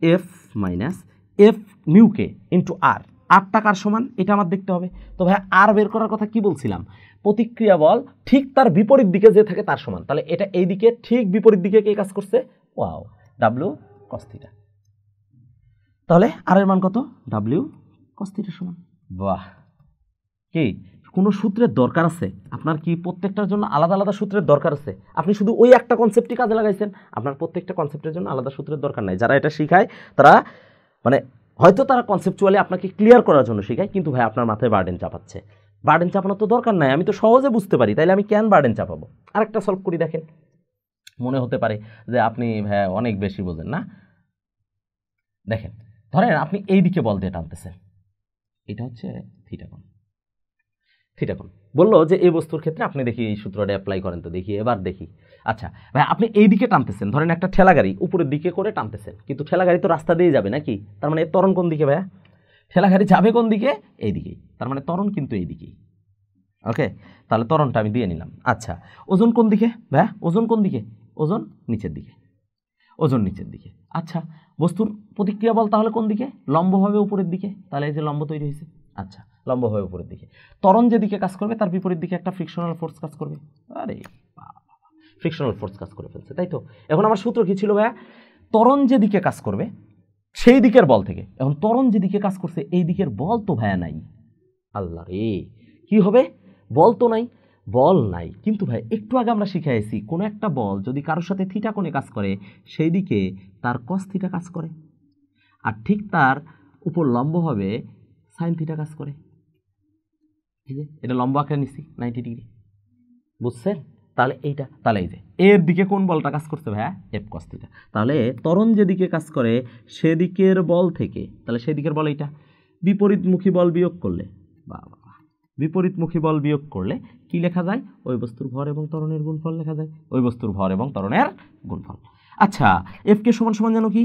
এফ মাইনাস এফ মিউ কে ইন্টু আর আরটা কার সমান এটা আমার দেখতে হবে। তো ভাই আর বের করার কথা কি বলছিলাম, প্রতিক্রিয়া বল ঠিক তার বিপরীত দিকে যে থাকে তার সমান, তাহলে এটা এই দিকে ঠিক বিপরীত দিকে কে কাজ করছে, ওয়াও ডাব্লিউ কস থিটা। তাহলে আর এর মান কত, ডাব্লিউ কস থিটা সমান। বাহ, কি কোনো সূত্রের দরকার আছে আপনার, কি প্রত্যেকটার জন্য আলাদা আলাদা সূত্রের দরকার আছে? আপনি শুধু ওই একটা কনসেপ্টই কাজে লাগাইছেন, আপনার প্রত্যেকটা কনসেপ্টের জন্য আলাদা সূত্রের দরকার নাই। যারা এটা শিখায় তারা মানে হয়তো তারা কনসেপচুয়ালি আপনাকে ক্লিয়ার করার জন্য শেখায়, কিন্তু ভাই আপনার মাথায় বার্ডেন চাপাচ্ছে। বার্ডেন চাপানোর তো দরকার নাই, আমি তো সহজে বুঝতে পারি, তাইলে আমি কেন বার্ডেন চাপাবো? আরেকটা সলভ করি, দেখেন। মনে হতে পারে যে আপনি ভাই অনেক বেশি বোঝেন না। দেখেন, ধরেন আপনি এই দিকে বল দিয়ে টানতেছেন, এটা হচ্ছে থিটা কোণ। থিটা কোণ বললো যে এই বস্তুর ক্ষেত্রে আপনি দেখি এই সূত্রটা অ্যাপ্লাই করেন, তো দেখি এবার দেখি। আচ্ছা ভাই, আপনি এই দিকে টানতেছেন, ধরেন একটা ঠেলা গাড়ি উপরের দিকে করে টানতেছেন, কিন্তু ঠেলা গাড়ি তো রাস্তা দিয়ে যাবে নাকি, তার মানে এর ত্বরণ কোন দিকে ভাইয়া? ঠেলা গাড়ি যাবে কোন দিকে? এই দিকেই, তার মানে ত্বরণ কিন্তু এই দিকেই। ওকে, তাহলে ত্বরণটা আমি দিয়ে নিলাম। আচ্ছা, ওজন কোন দিকে ভাইয়া? ওজন কোন দিকে? ওজন নিচের দিকে, ওজন নিচের দিকে। আচ্ছা, বস্তুর প্রতিক্রিয়া বল তাহলে কোন দিকে? লম্বভাবে উপরের দিকে, তাহলে এই যে লম্ব তৈরি হয়েছে। আচ্ছা, লম্বভাবে উপরের দিকে। ত্বরণ যেদিকে কাজ করবে তার বিপরীত দিকে একটা ফ্রিকশনাল ফোর্স কাজ করবে। আরে ফ্রিকশনাল ফোর্স কাজ করে ফেলছে, তাই তো? এখন আমার সূত্র কি ছিল ভাইয়া? ত্বরণ যেদিকে কাজ করবে সেই দিকের বল থেকে, এখন ত্বরণ যেদিকে কাজ করছে এই দিকের বল তো ভাইয়া নাই। আল্লাহ রে, কি হবে? বল তো নাই, বল নাই। কিন্তু ভাই একটু আগে আমরা শিখাইছি কোনো একটা বল যদি কারোর সাথে থিটা কোণে কাজ করে সেই দিকে তার কস থিটা কাজ করে, আর ঠিক তার উপর লম্ব হবে সাইন থিটা কাজ করে। ঠিক আছে, এটা লম্ব আঁকড়ে নিচ্ছি 90 ডিগ্রি, বুঝছেন? তাহলে এইটা, তাহলে এই যে এর দিকে কোন বলটা কাজ করছে ভাইয়া? F cos theta. তাহলে ত্বরণ যেদিকে কাজ করে সেদিকের বল থেকে, তাহলে সেদিকের বল এইটা, বিপরীতমুখী বল বিয়োগ করলে, বাবা বিপরীতমুখী বল বিয়োগ করলে কি লেখা যায়? ওই বস্তুর ভর এবং ত্বরণের গুণফল লেখা যায়, ওই বস্তুর ভর এবং ত্বরণের গুণফল। আচ্ছা, এফ কে সমান সমান জানো কি?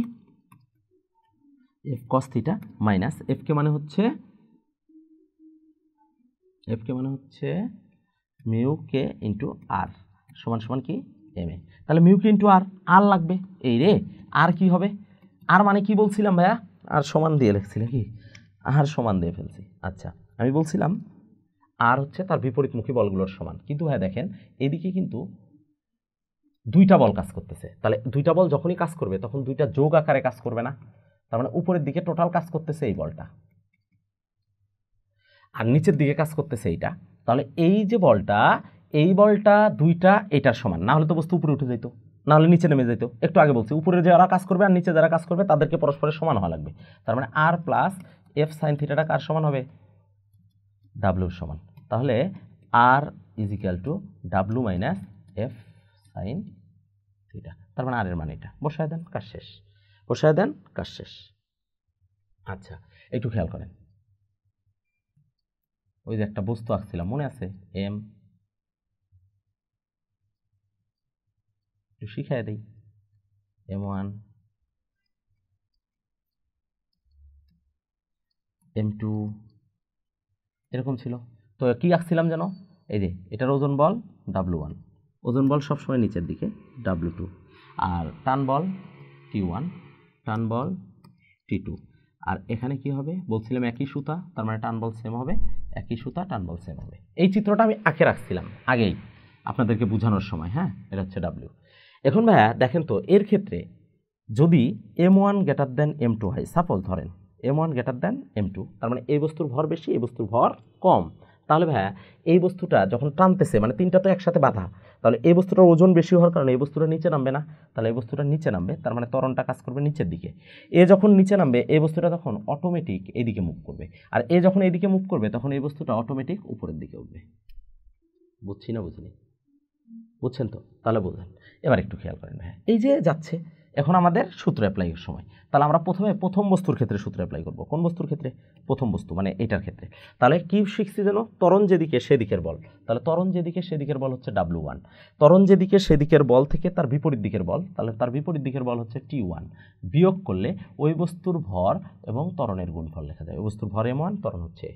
F cos theta minus f k মানে হচ্ছে, এফ কে মানে হচ্ছে মিউ কে ইন্টু আর সমান সমান কি? M A. তাহলে মিউ কে ইন্টু আর, আর লাগবে। এই রে, আর কি হবে? আর মানে কি বলছিলাম ভাইয়া? আর সমান দিয়ে লিখছিলে কি? আর সমান দিয়ে ফেলছি। আচ্ছা, আমি বলছিলাম আর হচ্ছে তার বিপরীতমুখী বলগুলোর সমান, কিন্তু ভাই দেখেন এদিকে কিন্তু দুইটা বল কাজ করতেছে, তাহলে দুইটা বল যখনই কাজ করবে তখন দুইটা যোগ আকারে কাজ করবে না? তার মানে উপরের দিকে টোটাল কাজ করতেছে এই বলটা, আর নিচের দিকে কাজ করতেছে এইটা। তাহলে এই যে বলটা, এই বলটা দুইটা এটার সমান, না হলে তো বস্তু উপরে উঠে যেত, না হলে নিচে নেমে যেত। একটু আগে বলছি উপরে যারা কাজ করবে আর নিচে যারা কাজ করবে তাদেরকে পরস্পরের সমান হওয়া লাগবে। তার মানে আর প্লাস এফ সাইন থিটাটা কার সমান হবে? ডাব্লিউর সমান। তাহলে আর ইজ ইকুয়াল টু ডাব্লিউ মাইনাস এফ সাইন থিটা। তার মানে আর এর মান এটা, বসায় দেন, কাজ শেষ। বসায় দেন, কাজ শেষ। আচ্ছা, একটু খেয়াল করেন, ওই যে একটা বস্তু আঁকছিলাম মনে আছে? এম, একটু শিখাই দিই। M1, M2 এরকম ছিল। তো কি আঁকছিলাম যেন? এই যে এটার ওজন বল W1, ওজন বল সবসময় নিচের দিকে, W2, আর টান বল T1, টান বল T2। আর এখানে কি হবে বলছিলাম? একই সুতা, তার মানে টান বল সেম হবে, একই সুতা টান বল সেম হবে। এই চিত্রটা আমি আঁকে রাখছিলাম আগেই আপনাদেরকে বোঝানোর সময়। হ্যাঁ, এটা হচ্ছে W। এখন ভাইয়া দেখেন তো, এর ক্ষেত্রে যদি M1 গ্রেটার দেন M2 হয়, সাপোজ ধরেন M1 গ্রেটার দেন M2, তার মানে এই বস্তুর ভর বেশি, এই বস্তুর ভর কম, তাহলে ভাইয়া এই বস্তুটা যখন টানতেছে, মানে তিনটা তো একসাথে বাঁধা, তাহলে এই বস্তুটার ওজন বেশি হওয়ার কারণে এই বস্তুটা নিচে নামবে না, তাহলে এই বস্তুটা নিচে নামবে, তার মানে ত্বরণটা কাজ করবে নিচের দিকে। এ যখন নিচে নামবে এই বস্তুটা তখন অটোমেটিক এইদিকে মুভ করবে, আর এ যখন এইদিকে মুভ করবে তখন এই বস্তুটা অটোমেটিক উপরের দিকে উঠবে। বুঝছি না বুঝিনি? বুঝছেন তো? তাহলে বুঝলেন। এবার একটু খেয়াল করেন ভাই, এই যে যাচ্ছে, এখন আমাদের সূত্র অ্যাপ্লাইয়ের সময়। তাহলে আমরা প্রথমে প্রথম বস্তুর ক্ষেত্রে সূত্র অ্যাপ্লাই করব। কোন বস্তুর ক্ষেত্রে? প্রথম বস্তু, মানে এটার ক্ষেত্রে। তাহলে কি শিখছি যেন? ত্বরণ যেদিকে সেদিকের বল। তাহলে ত্বরণ যেদিকে সেদিকের বল হচ্ছে W1, ত্বরণ যেদিকে সেদিকের বল থেকে তার বিপরীত দিকের বল, তাহলে তার বিপরীত দিকের বল হচ্ছে T1, বিয়োগ করলে ওই বস্তুর ভর এবং ত্বরণের গুণফল লেখা যায়। ওই বস্তুর ভর M1, ত্বরণ হচ্ছে।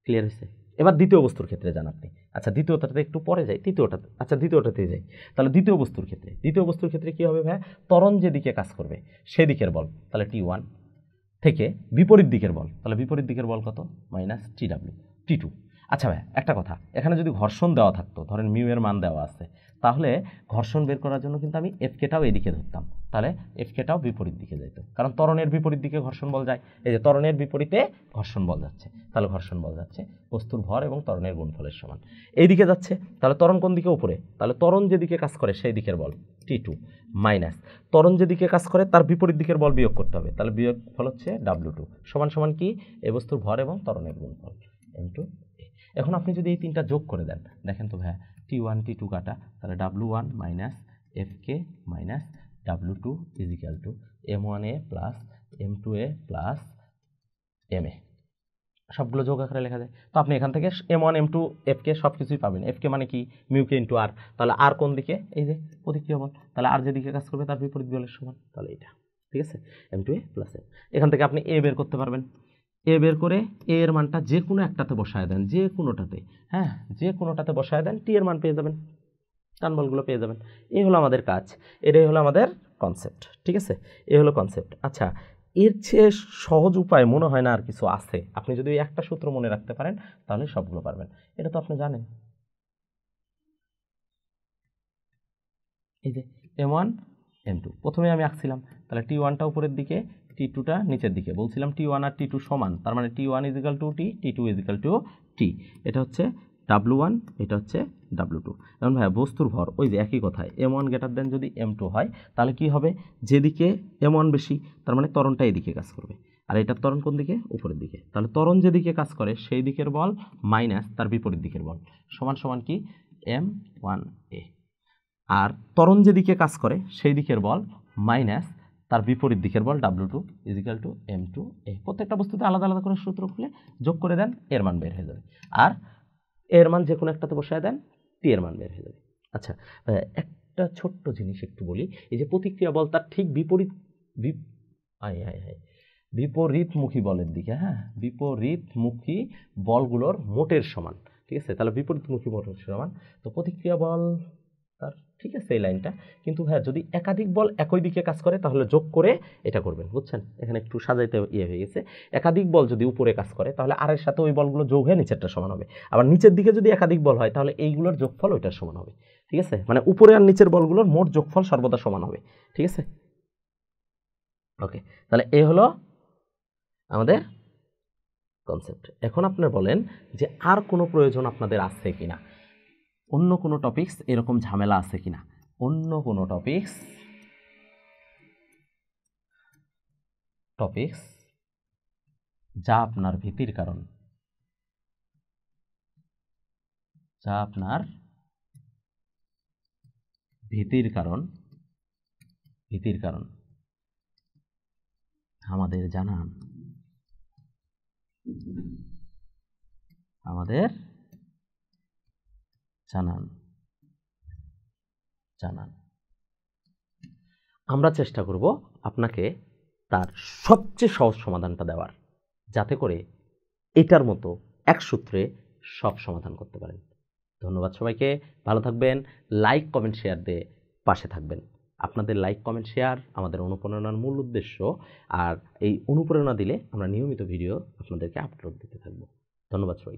ক্লিয়ার হয়েছে? এবার দ্বিতীয় বস্তুর ক্ষেত্রে যান আপনি। আচ্ছা দ্বিতীয়টাতে একটু পরে যাই, তৃতীয়টাতে, আচ্ছা দ্বিতীয়টাতে যাই। তাহলে দ্বিতীয় বস্তুর ক্ষেত্রে কী হবে ভাই, ত্বরণ যেদিকে কাজ করবে সেদিকের বল, তাহলে T1 থেকে বিপরীত দিকের বল, তাহলে বিপরীত দিকের বল কত, মাইনাস TW T2। আচ্ছা ভাই একটা কথা, এখানে যদি ঘর্ষণ দেওয়া থাকতো, ধরেন মিউ এর মান দেওয়া আছে, তাহলে ঘর্ষণ বের করার জন্য কিন্তু আমি এফকেটাও এদিকে ধরতাম, তাহলে এফকেটাও বিপরীত দিকে যেত, কারণ ত্বরণের বিপরীত দিকে ঘর্ষণ বল যায়। এই যে ত্বরণের বিপরীতে ঘর্ষণ বল যাচ্ছে, তাহলে ঘর্ষণ বল যাচ্ছে বস্তুর ভর এবং ত্বরণের গুণফলের সমান, এইদিকে যাচ্ছে। তাহলে ত্বরণ কোন দিকে, উপরে, তাহলে ত্বরণ যেদিকে কাজ করে সেই দিকের বল T2 মাইনাস ত্বরণ যেদিকে কাজ করে তার বিপরীত দিকের বল বিয়োগ করতে হবে, তাহলে বিয়োগ ফল হচ্ছে W2 সমান সমান কি, এই বস্তুর ভর এবং ত্বরণের গুণফল M2। এখন আপনি যদি এই তিনটা যোগ করে দেন, দেখেন তো ভাইয়া T1 T2 কাটা, তাহলে W1 minus FK minus W2 is equal to M1A plus M2A plus MA, সবগুলো যোগ আকারে লেখা যায়। তো আপনি এখান থেকে M1 M2 FK সব কিছুই পাবেন। FK মানে কি, মিউকে ইন্টু আর, তাহলে আর কোন দিকে, এই যে প্রতিক্রিয়া বল, তাহলে আর যেদিকে কাজ করবে তার বিপরীত বলের সমান, তাহলে এটা ঠিক আছে M2A প্লাস M। এখান থেকে আপনি এ বের করতে পারবেন, এ বের করে এ এর মানটা যে কোনো একটাতে বসায় দেন, যে কোনোটাতে, হ্যাঁ যে কোনোটাতে বসায় দেন, টি এর মান পেয়ে যাবেন, টান বলগুলো পেয়ে যাবেন। এই হলো আমাদের কাজ, এটাই হলো আমাদের কনসেপ্ট, ঠিক আছে, এই হলো কনসেপ্ট। আচ্ছা এর চেয়ে সহজ উপায় মনে হয় না আর কিছু আছে, আপনি যদি একটা সূত্র মনে রাখতে পারেন তাহলে সবগুলো পারবেন, এটা তো আপনি জানেন। এই যে M1 M2 প্রথমে আমি আঁকছিলাম, তাহলে T1টা উপরের দিকে, T2টা নিচের দিকে, বলছিলাম T1 আর T2 সমান, তার মানে T1 is equal to T, T2 is equal to T। এটা হচ্ছে W1, এটা হচ্ছে W2। এখন ভাইয়া বস্তুর ভর ওই যে একই কথায়, M1 গ্রেটার দেন যদি M2 হয়, তাহলে কি হবে, যেদিকে M1 বেশি তার মানে ত্বরণটা এদিকে কাজ করবে, আর এটার ত্বরণ কোন দিকে, উপরের দিকে, তাহলে ত্বরণ যেদিকে কাজ করে সেই দিকের বল মাইনাস তার বিপরীত দিকের বল সমান সমান কি M1A, আর ত্বরণ যেদিকে কাজ করে সেই দিকের বল মাইনাস তার বিপরীত দিকের বল W2 ইজিক্যাল টু M2A। প্রত্যেকটা বস্তুতে আলাদা আলাদা করে সূত্র খুলে যোগ করে দেন, এর মান বের হয়ে যাবে, আর এর মান যে কোনো একটাতে বসায় দেন, টি এর মান বের হয়ে যাবে। আচ্ছা একটা ছোট্ট জিনিস একটু বলি, এই যে প্রতিক্রিয়া বল তার ঠিক বিপরীতমুখী বলের দিকে, হ্যাঁ বিপরীতমুখী বলগুলোর মোটের সমান, ঠিক আছে, তাহলে বিপরীতমুখী বলের সমান, তো প্রতিক্রিয়া বল তার ঠিক আছে এই লাইনটা, কিন্তু হ্যাঁ যদি একাধিক বল একই দিকে কাজ করে তাহলে যোগ করে এটা করবেন, বুঝছেন, এখানে একটু সাজাইতে হয়ে গেছে। একাধিক বল যদি উপরে কাজ করে তাহলে আর এর সাথে ওই বলগুলো যোগ হয়ে নিচেরটা সমান হবে, আবার নিচের দিকে যদি একাধিক বল হয় তাহলে এইগুলোর যোগফল ওইটার সমান হবে, ঠিক আছে, মানে উপরে আর নিচের বলগুলোর মোট যোগফল সর্বদা সমান হবে, ঠিক আছে। ওকে, তাহলে এই হলো আমাদের কনসেপ্ট। এখন আপনারা বলেন যে আর কোনো প্রয়োজন আপনাদের আছে কিনা, অন্য কোনো টপিকস এরকম ঝামেলা আছে কিনা, অন্য কোনো টপিকস যা আপনার ভীতির কারণ, ভীতির কারণ আমাদের জানান, আমরা চেষ্টা করব আপনাকে তার সবচেয়ে সহজ সমাধানটা দেওয়ার, যাতে করে এটার মতো এক সূত্রে সব সমাধান করতে পারেন। ধন্যবাদ সবাইকে, ভালো থাকবেন, লাইক কমেন্ট শেয়ার দিয়ে পাশে থাকবেন। আপনাদের লাইক কমেন্ট শেয়ার আমাদের অনুপ্রেরণার মূল উদ্দেশ্য, আর এই অনুপ্রেরণা দিলে আমরা নিয়মিত ভিডিও আপনাদেরকে আপলোড দিতে থাকবো। ধন্যবাদ সবাই।